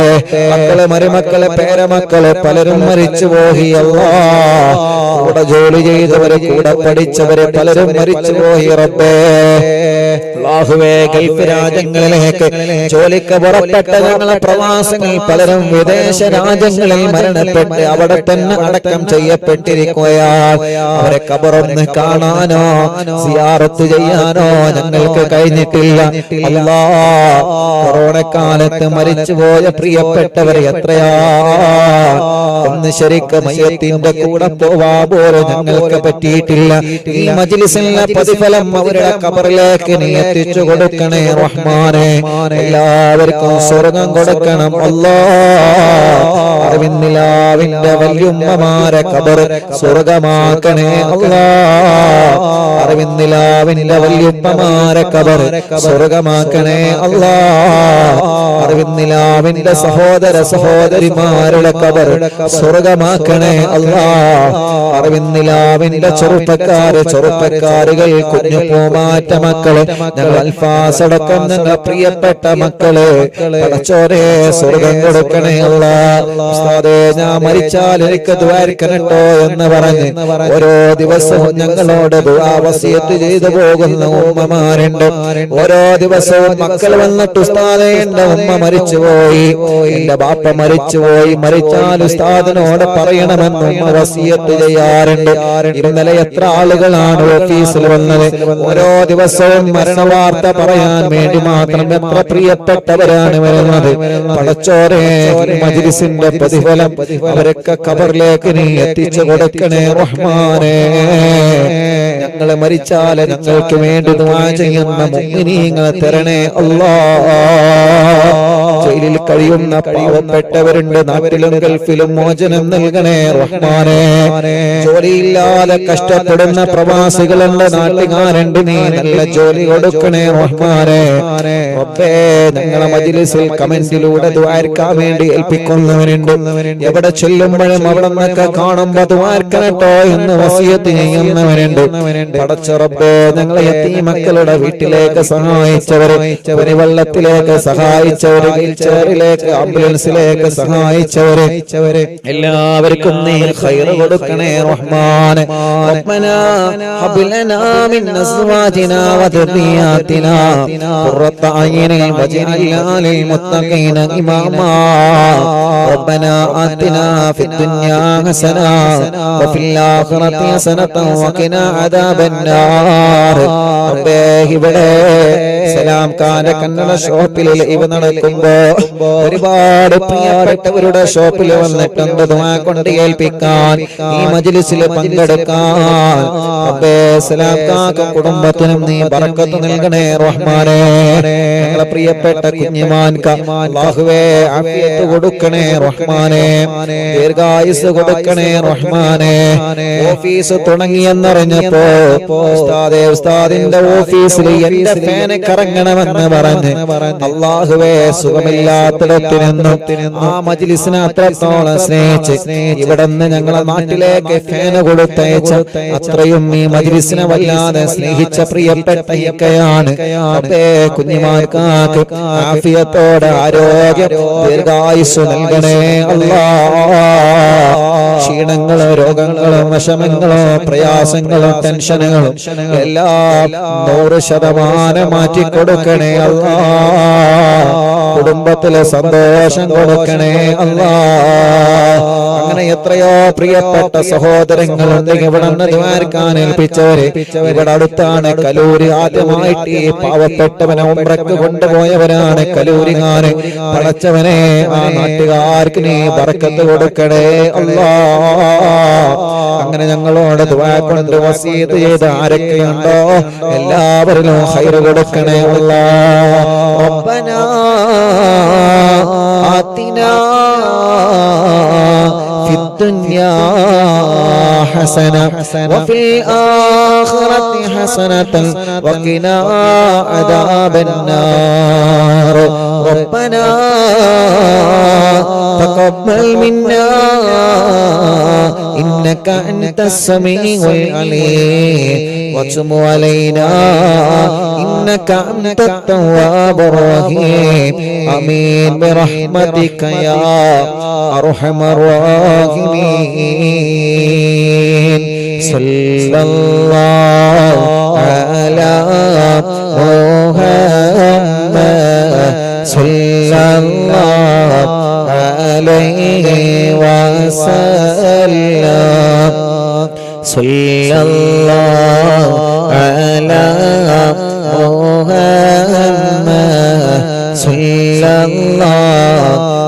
മക്കളെ മരുമക്കളെ പേരമക്കളെ പലരും മരിച്ചു പോയി അല്ലാ. കൂടെ ജോലി ചെയ്തവരെ കൂടെ പഠിച്ചവരെ പലരും മരിച്ചു പോയി റബ്ബേ. അല്ലാഹുവേ ഗൾഫ് രാജ്യങ്ങളിലേക്ക് ജോലിക്ക് പുറപ്പെട്ട ഞങ്ങളെ പ്രവാസികൾ പലരും വിദേശ രാജ്യങ്ങളിൽ മരണപ്പെട്ട് അവിടെ തന്നെ അടക്കം ചെയ്യപ്പെട്ടിരിക്കുകയാണ്. അവരെ ഖബറൊന്ന് കാണാനോ സിയാറത്ത് ചെയ്യാനോ ഞങ്ങൾക്ക് കഴിഞ്ഞിട്ടില്ല. അല്ലാഹ് കൊറോണ കാലത്ത് മരിച്ചുപോയ പ്രിയപ്പെട്ടവർ എത്രയാ, ഒന്ന് ശരിക്കും മയ്യത്തിന്റെ കൂടെ പോവാ പോലും ഞങ്ങൾക്ക് പറ്റിയിട്ടില്ല. ഈ മജ്ലിസിലെ പ്രതിഫലം അവരുടെ ഖബറിലേക്ക് നീ എത്തിച്ചു കൊടുക്കണേ റഹ്മാനെ. എല്ലാവർക്കും സ്വർഗം കൊടുക്കണം അല്ലാഹ്. അറിവിന്നിലാവിന്റെ വല്യുമ്മമാരെ ഖബർ സ്വർഗമാക്കണേ അല്ലാഹ്. അറിവിന്നിലാവിന്റെ വല്യുമ്മമാരെ ഖബർ സ്വർഗമാക്കണേ അല്ലാഹ്. അറിവിന്നിലാവിന്റെ സഹോദര സഹോദരിമാരുടെ ഖബർ സ്വർഗമാക്കണേ അല്ലാഹ്. അറിവിന്നിലാവിന്റെ ചെറുപ്പക്കാരുകൾ കുഞ്ഞു പൂമാറ്റ മക്കള് ഞങ്ങൾ അൽഫാസടക്കം ഞങ്ങൾ പ്രിയപ്പെട്ട മക്കള് പടച്ചോനെ സ്വർഗം കൊടുക്കണേ അല്ലാഹ്. ഉസ്താദേ ഞാൻ മരിച്ചാൽ എനിക്ക് ദ്വാരിക്കണട്ടോ എന്ന് പറഞ്ഞ് ഓരോ ദിവസവും ഞങ്ങളോട് ദുആ വസിയത്ത് ചെയ്തു പോകുന്ന ഉമ്മമാരുണ്ട്. ഓരോ ദിവസവും മക്കൾ വന്നിട്ട് ഉസ്താദേ എന്റെ ഉമ്മ മരിച്ചുപോയി, എന്റെ ബാപ്പ മരിച്ചുപോയി, മരിച്ചാൽ ഉസ്താദിനോട് പറയണമെന്ന് ഉമ്മ വസിയത്ത് ചെയ്യാറുണ്ട്. ഇന്നലെ എത്ര ആളുകളാണ് ഓഫീസിൽ വന്നത്. ഓരോ ദിവസവും മരണവാർത്ത പറയാൻ വേണ്ടി മാത്രം എത്ര പ്രിയപ്പെട്ടവരാണ് വരുന്നത്. പടച്ചോനെ മജ്ലിസിന്റെ പ്രതിഫലം അവരൊക്കെ ഖബറിലേക്ക് നീ എത്തിച്ചു കൊടുക്കണേ റഹ്മാനേ. ഞങ്ങളെ മരിച്ചാൽ ഞങ്ങൾക്ക് വേണ്ടി ദുആ ചെയ്യുന്ന മുഅ്മിനീങ്ങളെ തരണേ അല്ലാഹ്. ജയിലിൽ കഴിയുന്ന പാവപ്പെട്ടവരുണ്ട്, നാട്ടിലും ഗൾഫിലും മോചനം നൽകണേ റഹ്മാനേ. ജോലിയില്ലാതെ കഷ്ടപ്പെടുന്ന പ്രവാസികളുണ്ട്, നാട്ടുകാരുണ്ട്, നീ നല്ല ജോലി കൊടുക്കണേ റഹ്മാനേ. റബ്ബേ ഞങ്ങളെ മജ്ലിസിൽ കമന്റിലൂടെ ദുആർക്കാൻ വേണ്ടി ഏൽപ്പിക്കുന്നവരുണ്ട്. എവിടെ ചെല്ലുമ്പോഴും അവിടെ നിന്നൊക്കെ കാണുമ്പോ ദുആർക്കണട്ടോ എന്ന് വസിയത്ത് ചെയ്യുന്നവരുണ്ട്. പടച്ച റബ്ബേ ഞങ്ങളെ യതീമക്കളുടെ വീട്ടിലേക്ക് സഹായിച്ചവരെ, വെള്ളത്തിലേക്ക് സഹായിച്ചവരെ, വീൽചെയറിലേക്ക് ആംബുലൻസിലേക്ക് സഹായിച്ചവരെ എല്ലാവർക്കും നീ ഖൈർ കൊടുക്കണേ റഹ്മാനേ. റബ്ബനാ ഹബ് ലനാ മിൻ അസ്വാജിനാ വദുരിയാതിനാ ഖുർറത അയ്യുനിൻ വജ്അൽനാ ലിൽ മുത്തഖീന ഇമാമാ. റബ്ബനാ ആതിനാ ഫിദ് ദുനിയാ ഹസന വഫിൽ ആഖിറതി ഹസനത വഖിനാ അദാബന്നാർ. റബ്ബേ ഇവിടെ സലാം ഖാന കന്നഡ ഷോപ്പിൽ ഇവ നടക്കുമ്പോ ഒരുപാട് പ്രിയപ്പെട്ടവരുടെ ഷോപ്പിൽ വന്നിട്ടുണ്ട് ദുആ കൊണ്ട് ഏൽപ്പിക്കാൻ, ഈ മജ്ലിസിൽ പങ്കെടുക്കാൻ. റബ്ബേ സലാം ഖാക്കും കുടുംബത്തിനും നീ ബറക്കത്ത് നൽകണേ റഹ്മാനേ. ഞങ്ങളെ പ്രിയപ്പെട്ട കുഞ്ഞിമാൻക അല്ലാഹുവേ ആഫിയത്ത് കൊടുക്കണേ റഹ്മാനേ, ദീർഘായുസ് കൊടുക്കണേ റഹ്മാനേ. ഓഫീസ് തുടങ്ങിയെന്നറിഞ്ഞപ്പോ ഉസ്താദിന്റെ ഓഫീസിൽ എന്റെ ഫാന് കറങ്ങണമെന്ന് പറഞ്ഞ് അല്ലാഹുവേ സുഖമില്ലാത്തിടത്തു നിന്നും ആ മജ്ലിസിനെ അത്രത്തോളം സ്നേഹിച്ച് ഇവിടുന്ന് ഞങ്ങളെ നാട്ടിലേക്ക് ഫാന് കൊടുത്തയച്ച അത്രയും ഈ മജ്ലിസിനെ വല്ലാതെ സ്നേഹിച്ച പ്രിയപ്പെട്ട ഇക്കയാണ്. റബ്ബേ കുഞ്ഞിമാർക്കാക്ക് ആഫിയത്തോടെ ആരോഗ്യം ദീർഘായുസ് നൽകണേ അല്ലാഹ്. ക്ഷീണങ്ങളോ രോഗങ്ങളോ വിഷമങ്ങളോ പ്രയാസങ്ങളോ ടെൻഷനുകളും എല്ലാം 100% മാറ്റിക്കൊടുക്കണേ അല്ലാഹ്. കുടുംബത്തിലെ സന്തോഷം കൊടുക്കണേ അല്ലാഹ്. അങ്ങനെ എത്രയോ പ്രിയപ്പെട്ട സഹോദരങ്ങളുണ്ട് ഇവിടെ നിന്ന് ദ്വാരക്കാൻ ഏൽപ്പിച്ചവരെ. ഇവിടെ അടുത്താണ് കലൂര്. ആദ്യമായിട്ട് ഈ പാവപ്പെട്ടവനെ ഉംറക്ക് കൊണ്ടുപോയവരാണ് കലൂരുകാര്. പടച്ചവനെ ആ നാട്ടുകാർക്ക് നീ ബറക്കത്ത് കൊടുക്കണേ അല്ലാഹ്. അങ്ങനെ ഞങ്ങളോട് ദുആ കൊണ്ട് വസീയത്ത് ചെയ്ത് ആരൊക്കെയുണ്ടോ എല്ലാവരിലും ഖൈർ കൊടുക്കണേ അല്ലാഹ്. റബ്ബനാ ആതിനാ ഫിദ് ദുനിയാ ഹസന വഫിൽ ആഖിറതി ഹസനതൻ വഖിനാ അദാബന്നാർ. റബ്ബനാ തഖബ്ബൽ മിന്നാ إنك أنت السميع العليم وتب علينا إنك أنت التواب الرحيم آمين برحمتك يا أرحم الراحمين صلى الله على محمد صلى الله عليه وسلم صلى الله على محمد صلى الله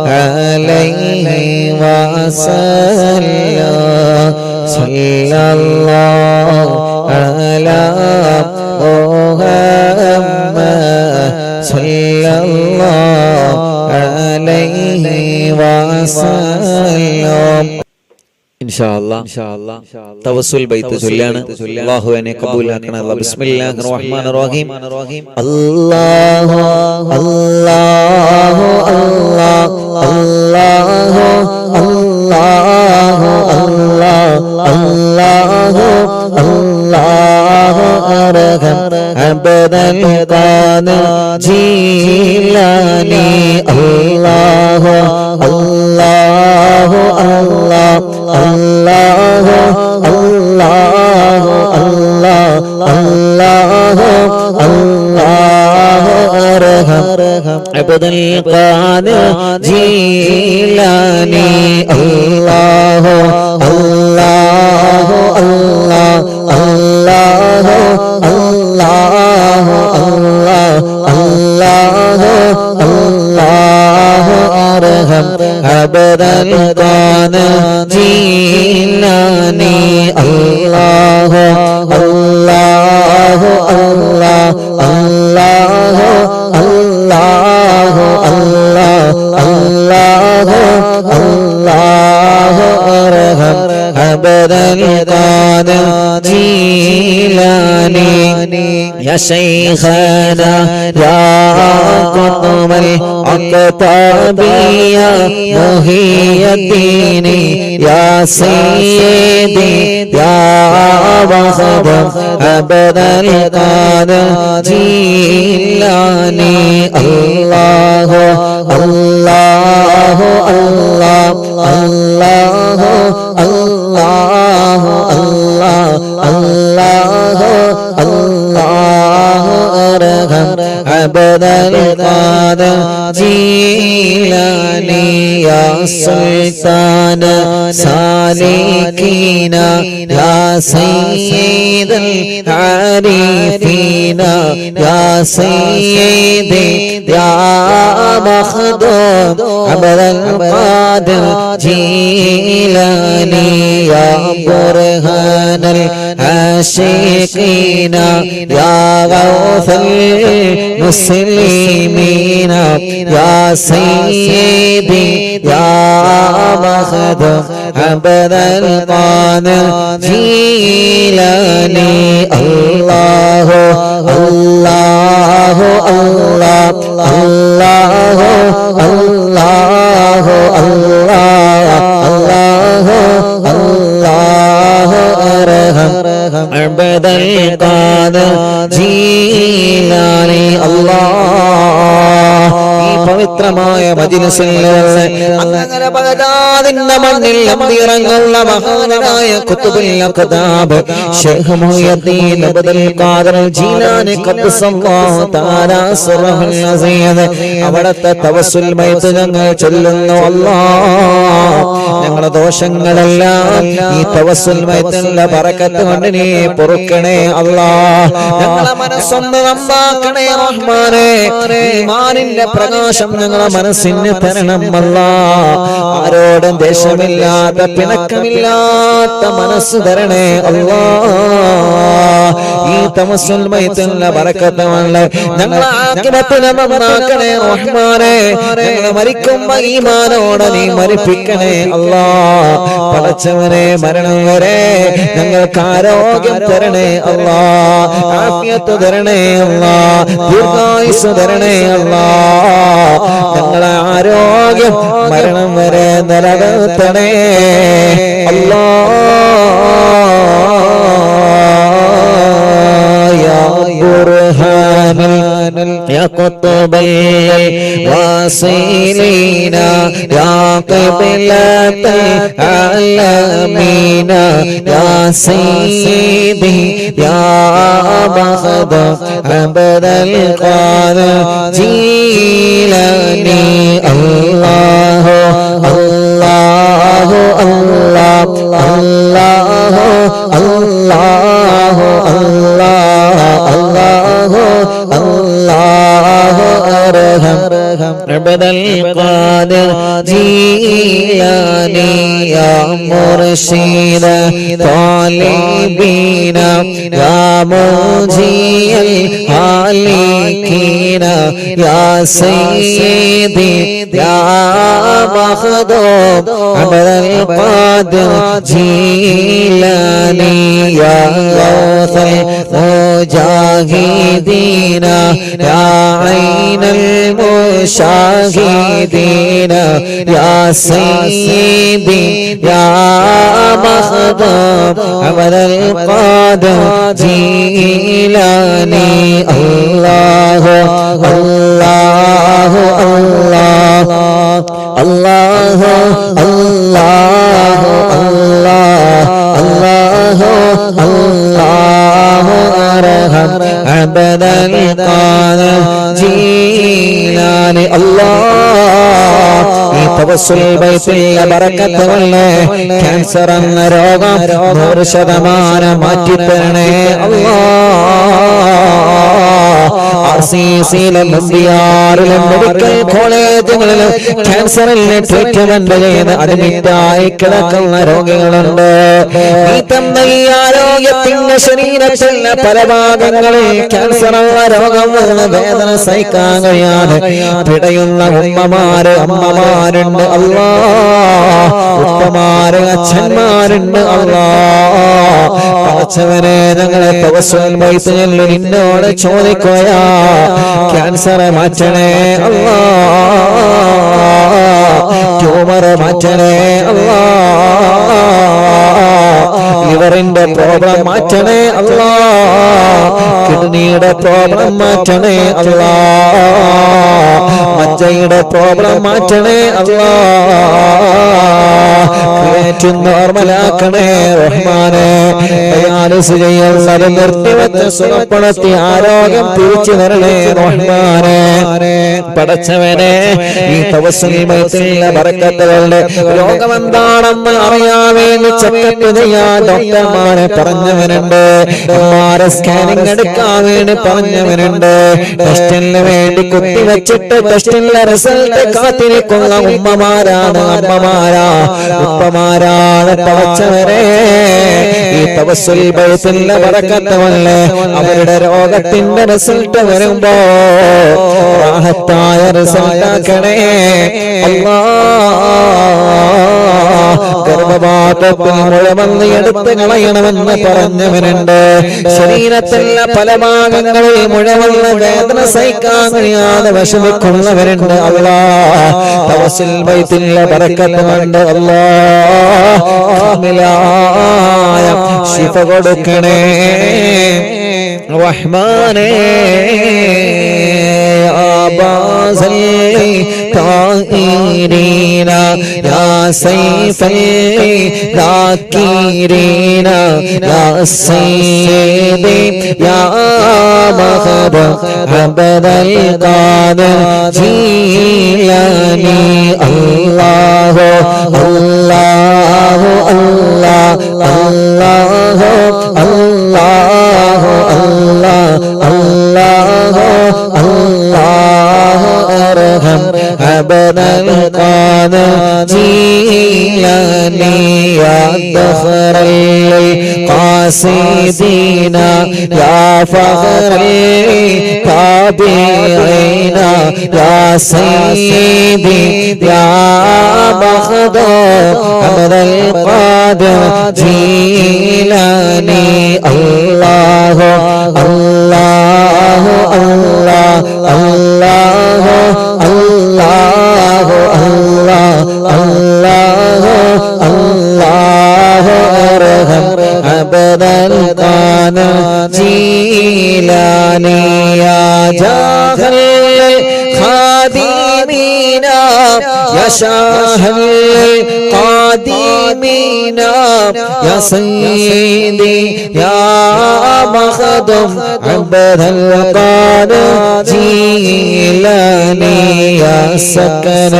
عليه وسلم صلى الله على محمد صلى الله عليه وسلم തവസ്സുൽ ബൈത്ത് ചൊല്ലാണ്. അല്ലാഹു എന്നെ കബൂലാക്കണേ. ബിസ്മില്ലാഹിർ റഹ്മാനിർ റഹീം. അല്ലാഹു അല്ലാഹു അല്ലാഹു അല്ലാഹു അല്ലാഹു അല്ലാഹു അല്ലാഹു അർഹം അബദൽ ഖാദിർ ജീലാനി അല്ലാഹു അല്ലാഹു അല്ലാഹു അല്ലാഹു അല്ലാഹു അല്ലാഹു അല്ലാഹു അർഹം അബ്ദുൽ ഖാദിർ ജീലാനി അല്ലാഹു അല്ലാഹു അല്ലാഹു അല്ലാഹു അല്ലാഹു അല്ലാഹു അർഹം അബ്ദുൽ ഖാദിർ ജീലാനി അല്ലാഹു അല്ലാഹു അല്ലാഹു അല്ലാഹു അല്ലാഹു അല്ലാഹു അർഹം അബ്ദുൽ ഖാദിർ ജീലാനി യാ ശൈഖനാ യാ ഖുത്ബൽ അഖ്താബിയ മുഹിയദ്ദീനി യാ സയ്യിദി യാ വഖദം അബ്ദുൽ ഖാദിർ ജീലാനി അല്ലാഹു അല്ലാഹു അല്ലാഹു അല്ലാഹു അല്ലാഹു അല്ലാഹു അല്ലാഹു അർഹം അബ്ദുൽ ഖാദിർ ജീലാനി യാ സുൽത്താന സാലികീന യാ സയ്യിദൽ ആരിഫീന യാ സയ്യിദി യാ മഖ്ദൂം അബ്ദുൽ ഖാദിർ ജീലാനി യാ ബുർഹാനൽ ആശിഖീന യാ ഗൗസൽ മുസ്ലിമീന യാ സയ്യിദി യാ മഖ്ദൂം അബ്ദുൽ ഖാദിർ ജീലാനി അല്ലാഹു അല്ലാഹു അല്ലാഹു അല്ലാഹു അല്ലാഹു അല്ലാഹു അർഹം അബ്ദുൽ ഖാദിർ ജീലാനി അല്ലാഹ്. ഈ പവിത്രമായ മജ്‌ലിസിൽ അങ്ങനെ ബഗ്ദാദിന്റെ മണ്ണിൽ അമ്പിറങ്ങുള്ള മഹാനായ ഖുത്ബുൽ അഖ്താബ് ശൈഖ് മുഹയ്യിദ്ദീൻ അബ്ദുൽ ഖാദിർ ജീലാനി ഖദ്ദസല്ലാഹു തആല സിർറഹുൽ അസീദ് അവിടുത്തെ തവസ്സുൽ ബൈത്ത് ഞങ്ങൾ ചൊല്ലുന്നു. അല്ലാഹ് ഞങ്ങളുടെ ദോഷങ്ങളെല്ലാം ഈ തവസ്സുൽ ബൈത്തിന്റെ ബറക്കത്ത് കൊണ്ട് നീ പൊറുക്കണേ അല്ലാഹ്. ഞങ്ങളുടെ മനസ്സൊന്ന് നന്നാക്കണേ റഹ്മാനേ. ഈമാനിന്റെ പ്രകാശം ഞങ്ങളുടെ മനസ്സിന് തരണം അല്ലാഹ്. ആരോടും ദേഷ്യമില്ലാത്ത പിണക്കമില്ലാത്ത മനസ്സ് തരണേ അല്ലാഹ്. ഈ തവസ്സുൽ ബൈത്തിന്റെ ബറക്കത്ത് കൊണ്ട് ഞങ്ങളെ ആഖിറത്തിനെ നന്നാക്കണേ റഹ്മാനേ. ഞങ്ങൾ മരിക്കുമ്പോ ഈമാനോടെ നീ മരിപ്പിക്കണേ അല്ലാഹ്. പടച്ചവനെ മരണം വരെ ഞങ്ങൾക്ക് ആരോഗ്യം തരണേ അല്ലാഹ്. ആഫിയത്ത് തരണേ അല്ലാഹ്. ദീർഘായുസ്സ് തരണേ അല്ലാഹ്. ഞങ്ങളെ ആരോഗ്യം മരണം വരെ നിലനിർത്തണേ അല്ലാഹ്. യാ ഖുത്ബൽ قطب الواصلين يا قبلة العالمين يا سيدي يا بخت عبد القادر جيلاني الله الله الله الله الله الله الله أرحم عبد القادر جيلاني يا مرشد طالبين يا منجي الهالكين يا سيدي يا مخدوم عبد القادر جيلاني يا غوث المجاهدين يا عين المشاهدين يا سيدي يا مخدوم عبد القادر جيلاني الله الله الله الله الله الله الله أرحم عبد القادر جيلاني الله തവസ്സുൽ ബൈത്തുൽ ബറക്കത്ത് വല്ലേ ക്യാൻസർ എന്ന രോഗം 100% മാറ്റിത്തരണേ RCCയിലും MBRയിലും മെഡിക്കൽ കോളേജുകളിലും ക്യാൻസറിന് ട്രീറ്റ്മെന്റ് ചെയ്ത് അഡ്മിറ്റായി കിടക്കുന്ന രോഗികളുണ്ട്. ഈ തന്ന ഈ ആരോഗ്യത്തിന്റെ ശരീരത്തിലെ പല ഭാഗങ്ങളിൽ ക്യാൻസർ എന്ന രോഗം വന്ന വേദന സഹിക്കാൻ കഴിയാതെ പിടയുന്ന ഉമ്മമാര് അമ്മമാരുണ്ട് അല്ലാ, ഉപ്പമാര് അച്ഛന്മാരുണ്ട് അല്ലാ. പടച്ചവനെ ഞങ്ങളെ തവസ്സുൽ ബൈത്തിൽ നിന്നോട് ചോദിക്കുകയാ, ക്യാൻസർ മാറ്റണേ അല്ലാ, ട്യൂമർ മാറ്റണേ അല്ലാ, ലിവറിന്റെ പ്രോബ്ലം മാറ്റണേ അല്ലാ, കിഡ്നിയുടെ പ്രോബ്ലം മാറ്റണേ അല്ലാ, മജ്ജയുടെ പ്രോബ്ലം മാറ്റണേ അല്ലാ, ക്രിയേറ്റിൻ നോർമലാക്കണേ റഹ്മാനേ. ഡയാലിസിസ് ചെയ്യുന്നത് നിർത്തിവെച്ച് സുഖപ്പെടുത്തി ആരോഗ്യം തിരിച്ചു തരണേ റഹ്മാനേ. പടച്ചവനെ, ഈ തവസ്സുൽ ബൈത്തുൽ ബറക്കത്തുകളുടെ രോഗമെന്താണെന്ന് അറിയാൻ വേണ്ടി ചെക്കപ്പ് ചെയ്യാൻ ഡോക്ടർമാരെ പറഞ്ഞവനുണ്ട്, സ്കാനിങ് എടുക്കാൻ വേണ്ടി പറഞ്ഞവനുണ്ട്, ടെസ്റ്റിന് വേണ്ടി കുത്തിവെച്ചിട്ട് ടെസ്റ്റിന്റെ റിസൾട്ട് കാത്തിരിക്കുന്ന ഉമ്മമാരാണ്, അമ്മമാരാ, ഉപ്പമാരാണ്. പടച്ചവരെ, ഈ തവസ്സുൽ ബൈത്തുൽ ബറക്കത്തുവല്ലേ അവരുടെ രോഗത്തിന്റെ റിസൾട്ട് വരുമ്പോ റാഹത്തായ റിസൾട്ട് ആക്കണേ അല്ലാ. ഗർഭപാത്രത്തിൽ മുഴവന്ന് എടുത്ത് കളയണമെന്ന് പറഞ്ഞവനുണ്ട്, ശരീരത്തിലെ പല ഭാഗങ്ങളിൽ മുഴവന്ന് വേദന സഹിക്കാൻ കഴിയാതെ വിഷമിക്കുന്നവരുണ്ട് അല്ലാ. തവസ്സുൽ ബൈത്തുൽ ബറക്കത്ത് കൊണ്ട് അല്ലാ കാമിലായ ശിഫ കൊടുക്കണേ റഹ്മാനേ. طائرين يا سيف الذاكرين يا سيدي يا مخد عبد القادر جيلاني الله الله الله الله الله الله الله الله أرحم عبد القادر جيلاني يا دخر القاصدين يا فخر التابعين يا سيدي يا مخدوم عبد القادر جيلاني الله الله الله الله الله الله الله الله أرحم عبد القادر جيلاني يا جاهل شاه القادمين يا سيدي يا مخدوم عبد القادر جيلاني يا سكن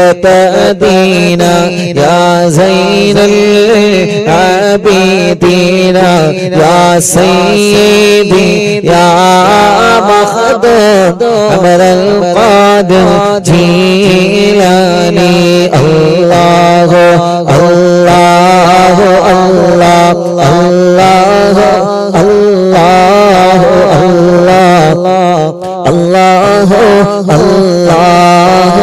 المقتدين يا زين العابدين يا سيدي يا مخدوم عبد القادر جيلاني الله الله الله الله الله الله الله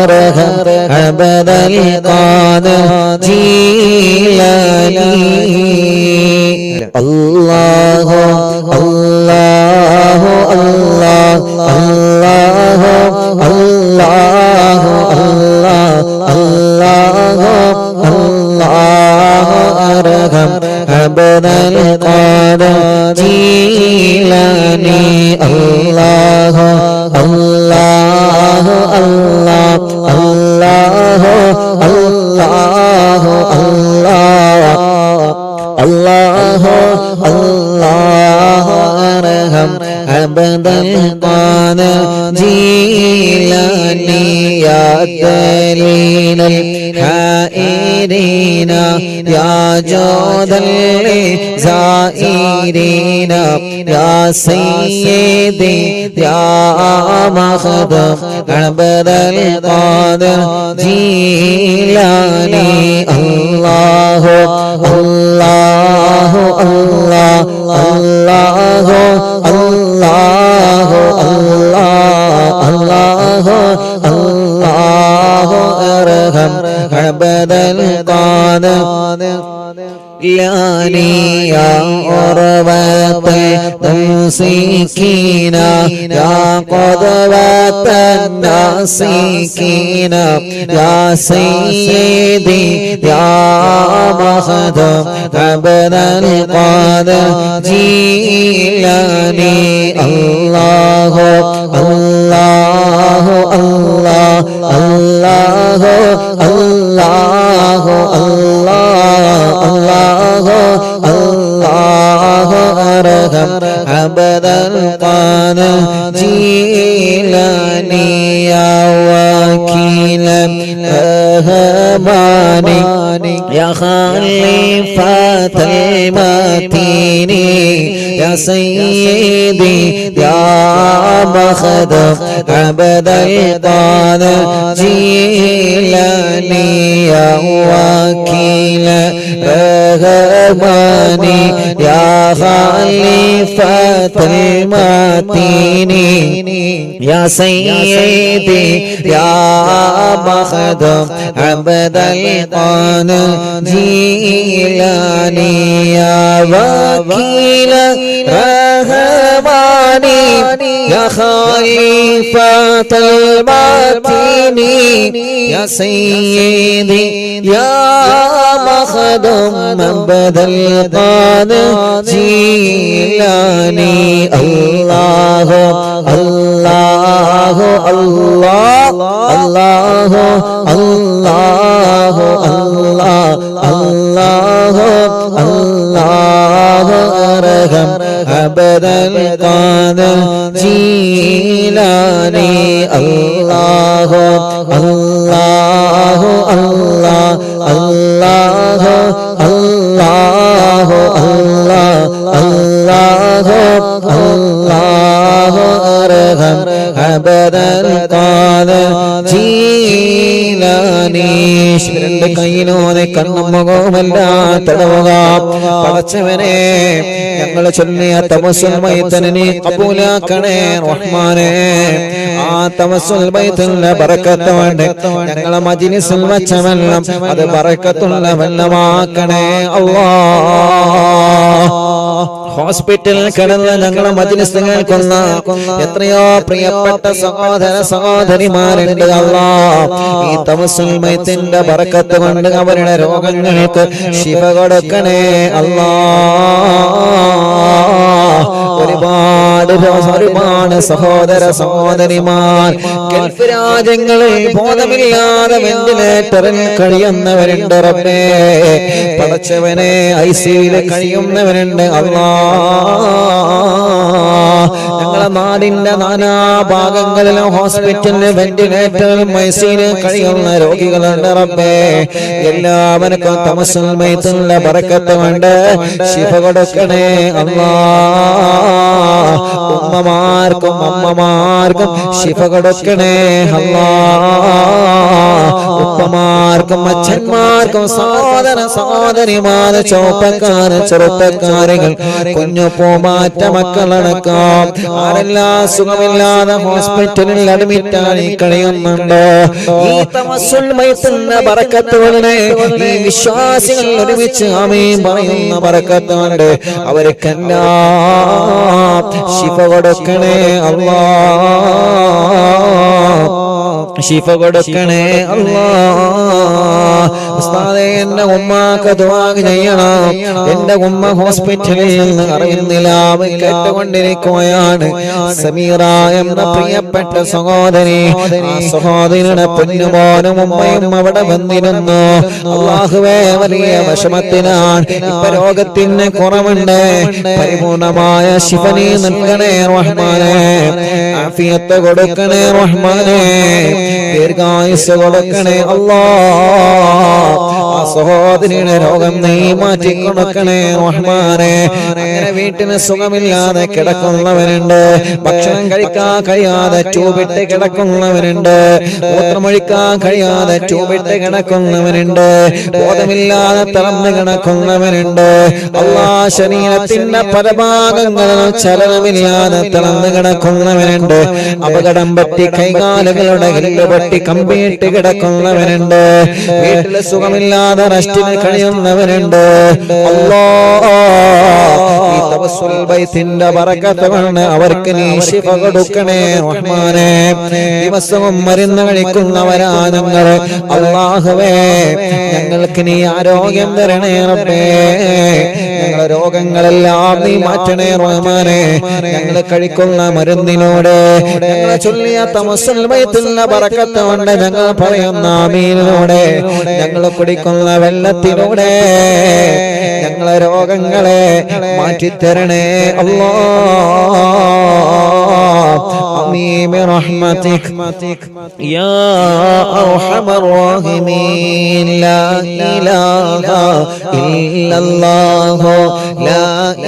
ارحم عبد القادر جيلاني الله الله الله الله الله الله الله ارحم عبد القادر جيلاني الله الله الله الله الله الله الله ارحم عبد القادر جيلاني يا دليل الحائرين يا جود الزائرين يا سيدي يا مخدوم عبد القادر جيلاني الله الله الله الله الله الله الله ارحم عبد القادر جيلاني يا عروة الممسكين يا قدوة الناسكين يا سيدي يا مخدوم عبد القادر جيلاني الله الله الله الله الله الله الله ارحم عبد القادر جيلاني يا وكيل الرحمن يا خليفة المتين يا سيدي يا مخدوم عبد القادر جيلاني يا وكيل الرحمن يا خليفة المتين يا سيدي يا مخدوم عبد القادر جيلاني يا وكيل الرحمن يا خليفة المتين يا سيدي يا مخدوم عبد القادر جيلاني الله الله الله الله الله الله الله الله ارحم عبد القادر جيلاني الله الله الله الله الله الله الله ارحم عبد القادر جيلاني രണ്ട് കൈയിലൂടെ കണ്ണും മുഖവുമെല്ലാം തടവുക. പടച്ചവനെ ഞങ്ങൾ ചൊല്ലിയ തവസ്സുൽ ബൈത്തിനെ നീ കബൂലാക്കണേ റഹ്മാനേ. ആ തവസ്സുൽ ബൈത്തിന്റെ ബറക്കത്ത് കൊണ്ട് ഞങ്ങളെ മജ്ലിസിൽ വച്ച വെള്ളം അത് ബറക്കത്തുള്ള വെള്ളമാക്കണേ അല്ലാഹ്. ഹോസ്പിറ്റലിൽ കിടന്ന് ഞങ്ങളെ മജ്ലിസ് കേൾക്കുന്ന എത്രയോ പ്രിയപ്പെട്ട സഹോദര സഹോദരിമാരുണ്ട് അല്ലാഹ്. ഈ തവസ്സുൽ ബൈത്തിന്റെ ബറക്കത്ത് കൊണ്ട് അവരുടെ രോഗങ്ങൾക്ക് ശിഫ കൊടുക്കണേ അല്ലാഹ്. ഒരുപാട് സഹോദര സഹോദരിമാർ ഗൾഫ് രാജ്യങ്ങളിൽ ബോധമില്ലാതെ വെന്റിലേറ്ററിൽ കഴിയുന്നവരുണ്ട് റബ്ബേ. പടച്ചവനെ ഐസിയുവിൽ കഴിയുന്നവരുണ്ട് ഞങ്ങളെ നാടിന്റെ നാനാഭാഗങ്ങളിലും ഹോസ്പിറ്റലിൽ വെന്റിലേറ്ററിൽ ഐസിയുവിൽ കഴിയുന്ന രോഗികളുണ്ട് റബ്ബേ. എല്ലാവർക്കും തമസ്സുൽ മൈത്തുള്ള ബറക്കത്ത് കൊണ്ട് ശിഫ കൊടുക്കണേ അല്ലാഹ്. ഉമ്മമാർക്കും അമ്മമാർക്കും ശിഫ കൊടുക്കണേ അല്ലാഹ്. ഉപ്പമാർക്കും അച്ഛന്മാർക്കും സഹോദര സഹോദരിമാര് ചെറുപ്പക്കാര് ചെറുപ്പക്കാരികൾ കുഞ്ഞു പൂമാറ്റ മക്കളടക്കം ആരെല്ലാം സുഖമില്ലാതെ ഹോസ്പിറ്റലിൽ അഡ്മിറ്റായി കഴിയുന്നുണ്ട്. ഈ തമസ്സുൽ മൈത്തുള്ള ബറക്കത്തുകളെ ഈ വിശ്വാസികൾ ഒരുമിച്ച് ആമീൻ പറയുന്ന ബറക്കത്തുണ്ട്. അവർക്കെല്ലാം ശിഫ കൊടുക്കണേ അല്ലാഹ്. ശിഫ കൊടുക്കണേ അല്ലാഹ്. ഉസ്താദേ എന്റെ ഉമ്മാക്ക് ദുആ ചെയ്യണം. എന്റെ ഉമ്മ ഹോസ്പിറ്റലിൽ നിന്ന് അറിയുന്നില്ല കേട്ടുകൊണ്ടിരിക്കുകയാണ്. സമീറ എന്ന പ്രിയപ്പെട്ട സഹോദരി, ആ സഹോദരിയുടെ പൊന്നുമോനും ഉമ്മയും അവിടെ വന്നിരുന്നു. അല്ലാഹുവേ വലിയ വിഷമത്തിനാണ്. ഇപ്പൊ രോഗത്തിന് കുറവുണ്ട്. പരിപൂർണമായ ശിഫ നീ നൽകണേ റഹ്മാനേ. ആഫിയത്ത് കൊടുക്കണേ റഹ്മാനേ. ദീർഘായുസ്സ് കൊടുക്കണേ അല്ലാഹ്. ആ സഹോദരിയുടെ രോഗം നീ മാറ്റി കൊടുക്കണേ റഹ്മാനേ. അങ്ങനെ വീട്ടിന് സുഖമില്ലാതെ കിടക്കുന്നവരുണ്ട്. ഭക്ഷണം കഴിക്കാൻ കഴിയാതെ ട്യൂബിട്ട് കിടക്കുന്നവരുണ്ട്. മൂത്രമൊഴിക്കാൻ കഴിയാതെ ട്യൂബിട്ട് കിടക്കുന്നവരുണ്ട്. ബോധമില്ലാതെ തളർന്ന് കിടക്കുന്നവരുണ്ട്. അല്ലാഹ് ശരീരത്തിന്റെ പല ഭാഗങ്ങളിലും ചലനമില്ലാതെ തളർന്ന് കിടക്കുന്നവരുണ്ട്. അപകടം പറ്റി കൈകാലുകളുടെ പൊട്ടി കമ്പിയിട്ട് കിടക്കുന്നവരുണ്ട്. വീട്ടില് സുഖമില്ലാതെ റെസ്റ്റിന് കഴിയുന്നവരുണ്ട്. അല്ലാഹ് ഈ തവസ്സുൽ ബൈത്തിന്റെ ബറക്കത്ത് കൊണ്ട് അവർക്ക് നീ ശിഫ കൊടുക്കണേ റഹ്മാനേ. ദിവസവും മരുന്ന് കഴിക്കുന്നവരാ ഞങ്ങൾ. അല്ലാഹുവേ ഞങ്ങൾക്ക് നീ ആരോഗ്യം തരണേ റബ്ബേ. ഞങ്ങളുടെ രോഗങ്ങളെല്ലാം നീ മാറ്റണേ റഹ്മാനേ. ഞങ്ങൾ കഴിക്കുന്ന മരുന്നിലൂടെ ഞങ്ങൾ ചൊല്ലിയ തമസ്സുൽ ബൈത്തുള്ള ബറക്കത്ത് കൊണ്ട് ഞങ്ങൾ പറയുന്ന ആമീനിലൂടെ ഞങ്ങൾ കുടിക്കുന്ന വെള്ളത്തിലൂടെ ഞങ്ങളെ രോഗങ്ങളെ മാറ്റിത്തരണേ അല്ലാഹ്. ആമീൻ ബിറഹ്മതിക യാ അർഹമർ റഹീമീൻ. ലാ ഇലാഹ ഇല്ലല്ലാഹു ലാ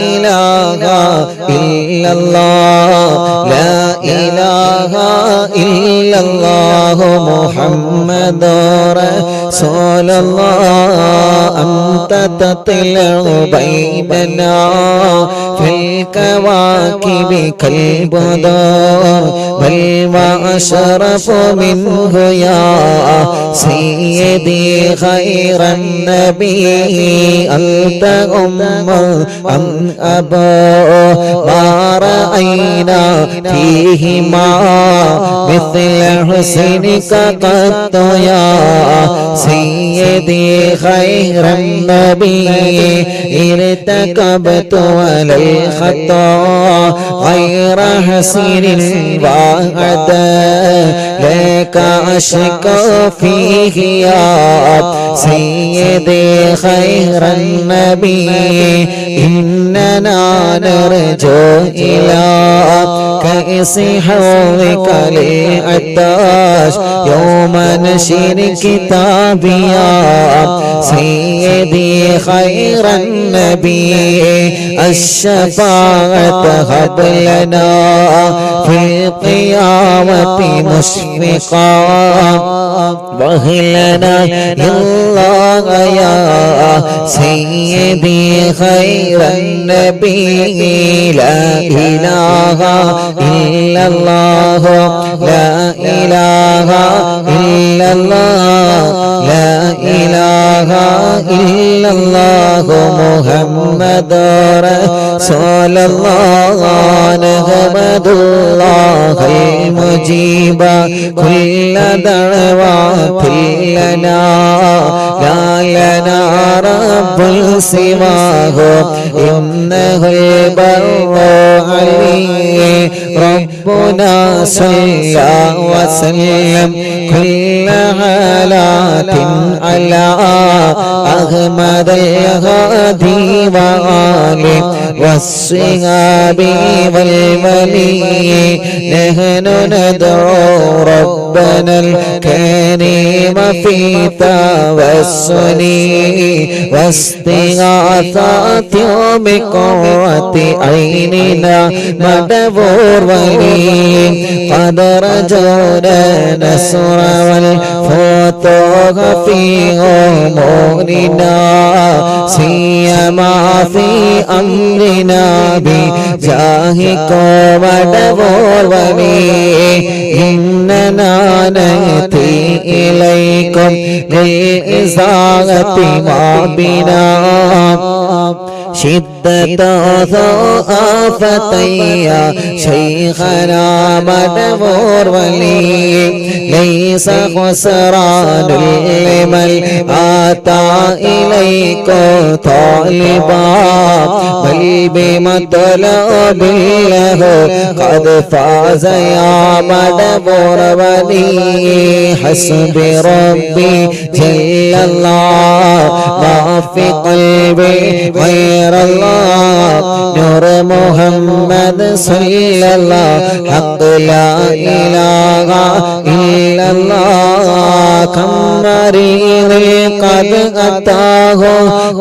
ഇലാഹ ഇല്ലല്ലാഹ് ലാ ഇലാഹ ഇല്ലല്ലാഹു മുഹമ്മദുർ റസൂലുള്ളാഹ്. അൻത തത്ലഉ ബൈനനാ ഫിൽ കവാകിബി കൽബദർ വൽ വഅശറഫു മിൻഹു യാ സയ്യിദി ഖൈറൻ നബി. അൻത ഉമ്മു അൻ അബൂ മാ റഅയ്നാ ഫീഹിമാ مثل حسنك قط يا سيدي خير النبي. ارتكبت على الخطا غير حسن وعد لك أشكو فيه يا سيدي خير النبي. إننا نرجو إلى كأس حوضك للعطاش يوم نشر كتابي يا سيدي خير النبي. الشفاعة هب لنا في القيامة مشفقا وهلنا الله يا سيدي خير النبي. لا إله إلا الله لا إله إلا الله لا إله إلا الله محمد رسول الله. نحمد الله المجيب كل دعوات لنا لا لنا رب رب سواه إنه البر عليه ربنا صلى وسلم كل حالات على أحمد الهادي وآله والصحاب والولي نحن ندعو ربنا الكريم في توسل واستغاثات بقرة عيننا مدبور ولي قد رجونا نصر والفتوح في أمورنا سيما في أمرنا بجاهك مدبور ولي إننا نأتي إليكم للإزاغة ما بنا شدة آفتي يا شيخنا مدبور ولي ليس خسران لمن آتى إليك طالبا بل بمطلب له قد فاز يا مدبور ولي حسبي ربي جل الله ما في قلبي غير الله نور محمد صلى الله حق لا إله إلا الله كم مريض قد أتاه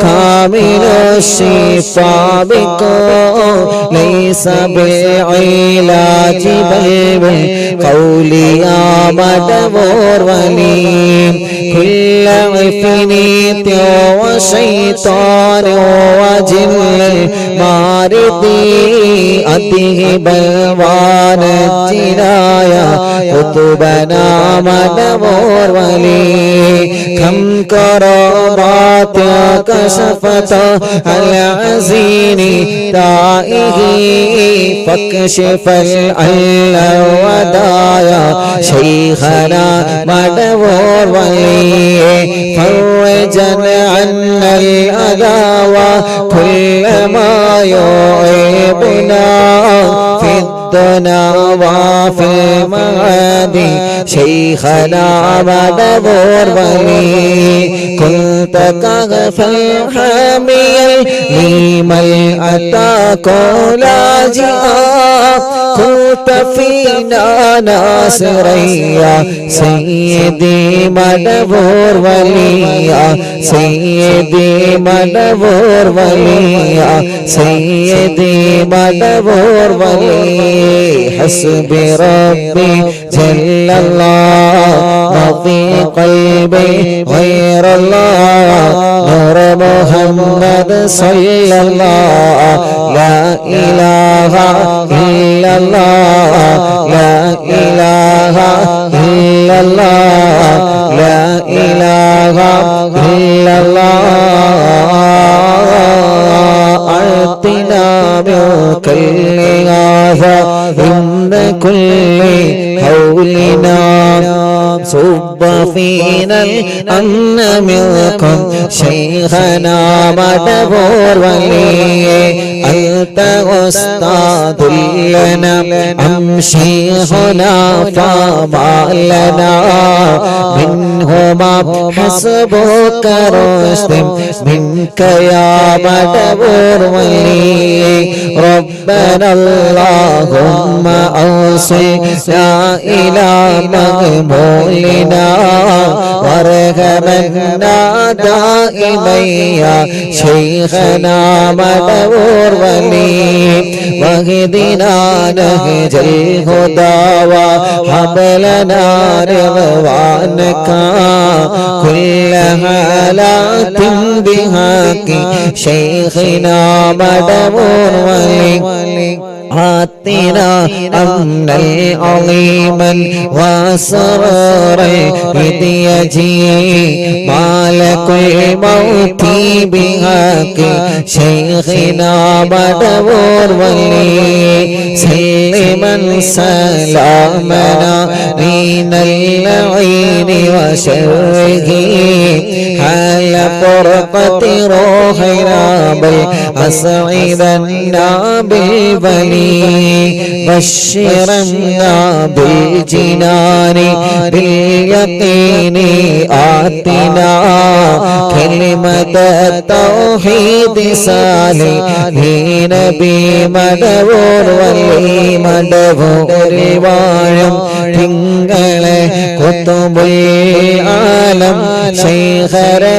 كامل الشفاء بكم ليس بالعلاج بل بالقول يا مدبور ولي كل عفريت وشيطان وجن ماردي أته بلوان الجنايا قطبنا مدبور ولي كم كرامات كشفت العزين تائه فاكشف العل ودايا شيخنا مدبور ولي فرجا عنا الأذى وكل ما يعيبنا في الدنا وفي المعاد شيخنا مدبور ولي كنت كغفا حاميا لمن أتاك لاجئا كنت فينا ناصريا سيدي مدبور وليا سيدي مدبور وليا سيدي مدبور ولي حسبي ربي جل الله ما في قلبي غير الله نور محمد صلى الله لا إله إلا الله لا إله إلا الله لا إله إلا الله أعطنا بكل هذا إن كل حولنا صب فينا الأمن منكم شيخنا مدبور ولي أنت أستاذ لنا أم شيخنا فما لنا منهما حسبك رشد منك يا مدبور ولي ربنا اللهم أوصلنا إلى مقبولنا وارحمنا دائما يا شيخنا مدبور ولي واهدنا نهج الهدى وهب لنا رضوانك كل حالات بحق شيخنا مدبور ولي آتنا أمنا عظيما وسرورا يجي مالك الموت بحق شيخنا مدبور ولي سلما سلامنا من اللعين وشره حال فرقة روحنا بل أسعدنا بالبلي بشرنا بالجنان باليقين آتنا كلمة التوحيد صالحين بمدبور ولي مدبور വാഴും തിങ്കളെ കുത്തുബുൽ ആലം ശൈഖരെ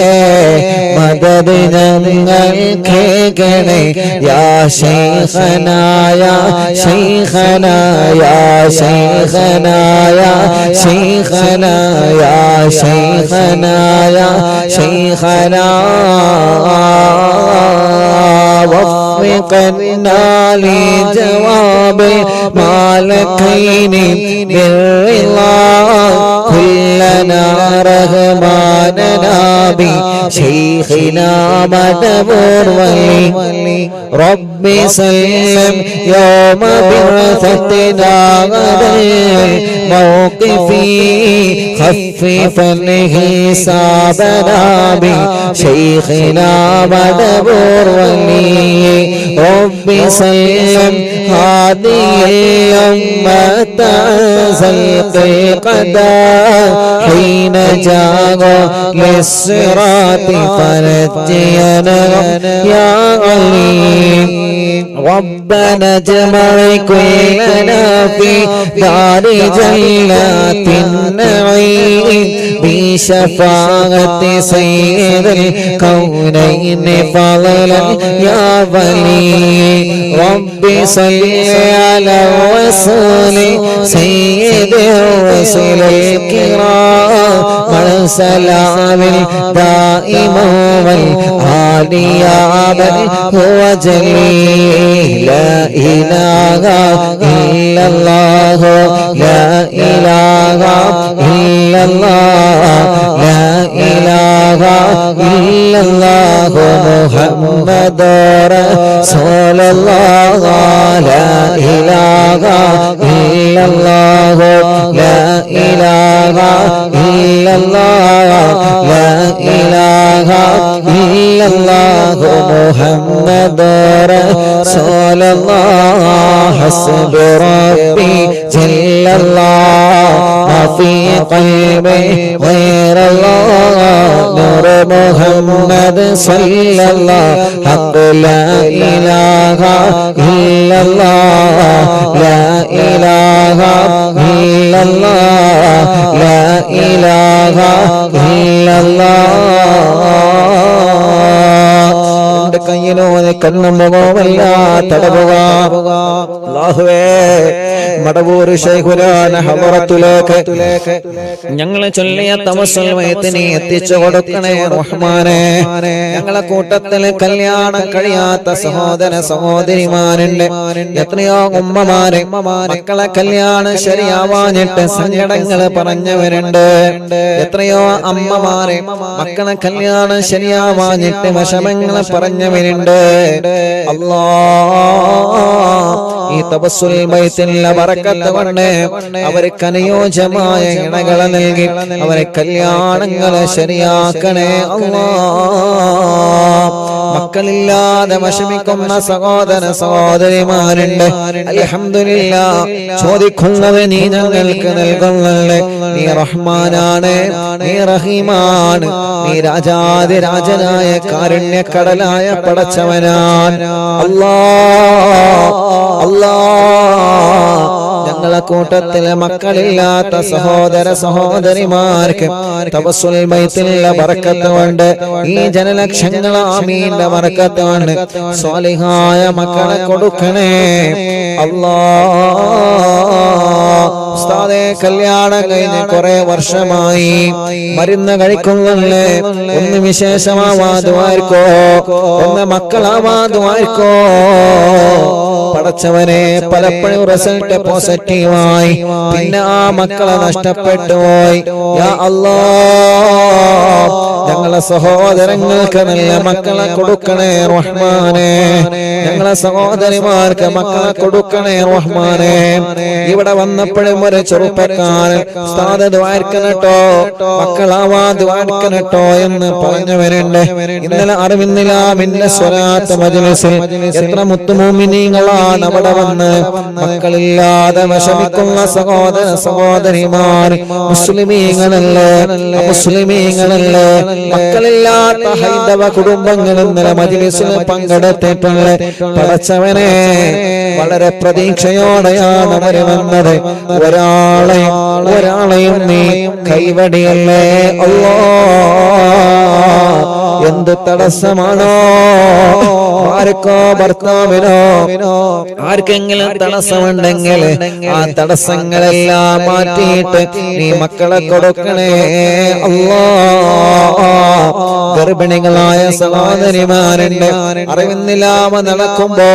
മദദ് ഞങ്ങൾ കേൾക്കണേ യാ ശൈഖനാ യാ ശൈഖനാ യാ ശൈഖനാ യാ ശൈഖനാ യാ ശൈഖനാ യാ ശൈഖനാ وفقنا لجواب المالكين بالرضا كلنا رحماننا بشيخنا مدبور ولي رب سلم يوم بعثتنا غدا الموقف خففا حسابنا بشيخنا مدبور ولي رب سلم هذه الأمة زلق القدر حين جاء للصراط فنجينا يا عليم ربنا اجمع كلنا في دار جنات النعيم بشفاعة سيد الكونين فضلا يا ولي رب صل على الرسول سيد الرسل الكرام مع سلام دائم والآل يا من هو جليل لا إله إلا الله لا إله إلا الله لا إله إلا الله محمد رسول الله لا إله إلا الله لا إله إلا الله لا إله إلا الله محمد رسول الله حسب ربي جل الله ما في قلبي غير الله نور محمد صلى الله حق لا إله إلا الله لا إله إلا الله لا إله إلا الله കയ്യിലൂടെ കണ്ണും മുഖവുമല്ല തടവുക അല്ലാഹുവേ മടവൂർ ശൈഖുനാന ഹളറത്തിലേക്ക് ഞങ്ങളെ ചൊല്ലിയ തവസ്സുൽ മയ്യത്തിനെ എത്തിച്ചു കൊടുക്കണേ റഹ്മാനേ ഞങ്ങളെ കൂട്ടത്തിൽ കല്യാണം കഴിയാത്ത സഹോദര സഹോദരിമാരുണ്ട് എത്രയോ ഉമ്മമാരെ മക്കളെ കല്യാണം ശരിയാവാഞ്ഞിട്ട് സങ്കടങ്ങൾ പറഞ്ഞവരുണ്ട് എത്രയോ അമ്മമാരെ മക്കളെ കല്യാണം ശരിയാവാഞ്ഞിട്ട് വിഷമങ്ങൾ പറഞ്ഞവരുണ്ട് അല്ലാഹ് ഈ തവസ്സുൽ മയ്യത്തിലെ ബറക്കത്ത് കൊണ്ട് അവർക്ക് അനുയോജ്യമായ ഇണകളെ നൽകി അവരെ കല്യാണങ്ങളെ ശരിയാക്കണേ അല്ലാഹ് മക്കളില്ലാതെ വിഷമിക്കുന്ന സഹോദര സഹോദരിമാരുണ്ട് അൽഹംദുലില്ലാഹ് ചോദിക്കുന്നത് നീ ഞങ്ങൾക്ക് നൽകുന്നല്ലേ നീ റഹ്മാനാണ് നീ റഹീമാണ് നീ രാജാതിരാജനായ കാരുണ്യക്കടലായ പടച്ചവനാണ് അല്ലാഹ് അല്ലാഹ് ഞങ്ങളെ കൂട്ടത്തിലെ മക്കളില്ലാത്ത സഹോദര സഹോദരിമാർക്ക് തവസ്സുൽ മയ്യത്തിലെ ബറക്കത്ത് കൊണ്ട് ഈ ജനലക്ഷങ്ങൾ ആമീന്റെ ബറക്കത്ത് കൊണ്ട് സ്വാലിഹായ മക്കളെ കൊടുക്കണേ അല്ലാഹ് ഉസ്താദേ കല്യാണം കഴിഞ്ഞ് കുറെ വർഷമായി മരുന്ന് കഴിക്കുന്നല്ലേ ഒന്ന് വിശേഷമാവാതുമായിരിക്കോ ഒന്ന് മക്കളാവാതുമായിരിക്കോ പടച്ചവനെ പലപ്പോഴും റിസൾട്ട് പോസിറ്റീവായി പിന്നെ ആ മക്കളെ നഷ്ടപ്പെട്ടു പോയി. യാ അല്ലാഹ് ഞങ്ങളെ സഹോദരങ്ങൾക്ക് നല്ല മക്കളെ കൊടുക്കണേ റഹ്മാനേ. ഞങ്ങളെ സഹോദരിമാർക്ക് മക്കളെ കൊടുക്കണേ റഹ്മാനേ. ഇവിടെ വന്നപ്പോഴും ഒരു ചെറുപ്പക്കാരൻ ഉസ്താദ് ദുആർക്കണട്ടോ, മക്കളാവാ ദുആർക്കണട്ടോ എന്ന് പറഞ്ഞവരുണ്ട്. ഇന്നലെ അറിവിന്നിലാമിന്റെ സ്വലാത്ത് മജ്ലിസിൽ എത്ര മുത്തുമോമിനീങ്ങളാണ് അവിടെ വന്ന് മക്കളില്ലാതെ വിഷമിക്കുന്ന സഹോദര സഹോദരിമാർ. മുസ്ലിമീങ്ങളല്ലേ മുസ്ലിമീങ്ങളല്ലേ മക്കളില്ലാത്ത ഹൈന്ദവ കുടുംബങ്ങൾ ഇന്നലെ മജ്ലിസിൽ പങ്കെടുത്തിട്ടുള്ള പടച്ചവനെ വളരെ പ്രതീക്ഷയോടെയാണ് അവര് വന്നത്. ഒരാളെയും നീ കൈവടിയല്ലേ അല്ലാഹ്. എന്ത് തടസ്സമാണോ ആർക്കോ ഭർത്താവിനോ ആർക്കെങ്കിലും തടസ്സമുണ്ടെങ്കിൽ ആ തടസ്സങ്ങളെല്ലാം മാറ്റിയിട്ട് നീ മക്കളെ കൊടുക്കണേ അല്ലാഹ്. ഗർഭിണികളായ സഹോദരിമാരുണ്ട്, അറിവിന്നില്ലാമ നടക്കുമ്പോ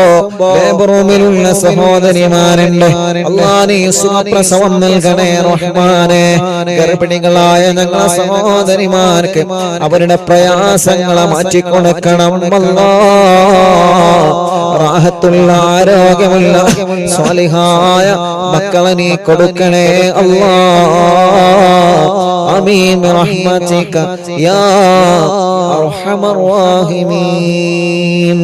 ലേബർ റൂമിലുള്ള സഹോദരിമാരുണ്ട്. അല്ലാഹ് നീ സുഖപ്രസവം നൽകണേ റഹ്മാനേ. ഗർഭിണികളായ ഞങ്ങളെ സഹോദരിമാർക്ക് അവരുടെ പ്രയാസങ്ങളെ മാറ്റിക്കൊടുക്കണം അല്ലാഹ്. റാഹത്തുള്ള ആരോഗ്യമുള്ള സ്വാലിഹായ മക്കളെ നീ കൊടുക്കണേ അല്ലാഹ്. ആമീൻ റഹ്മതിക യാ അർഹമർ റഹീമീൻ.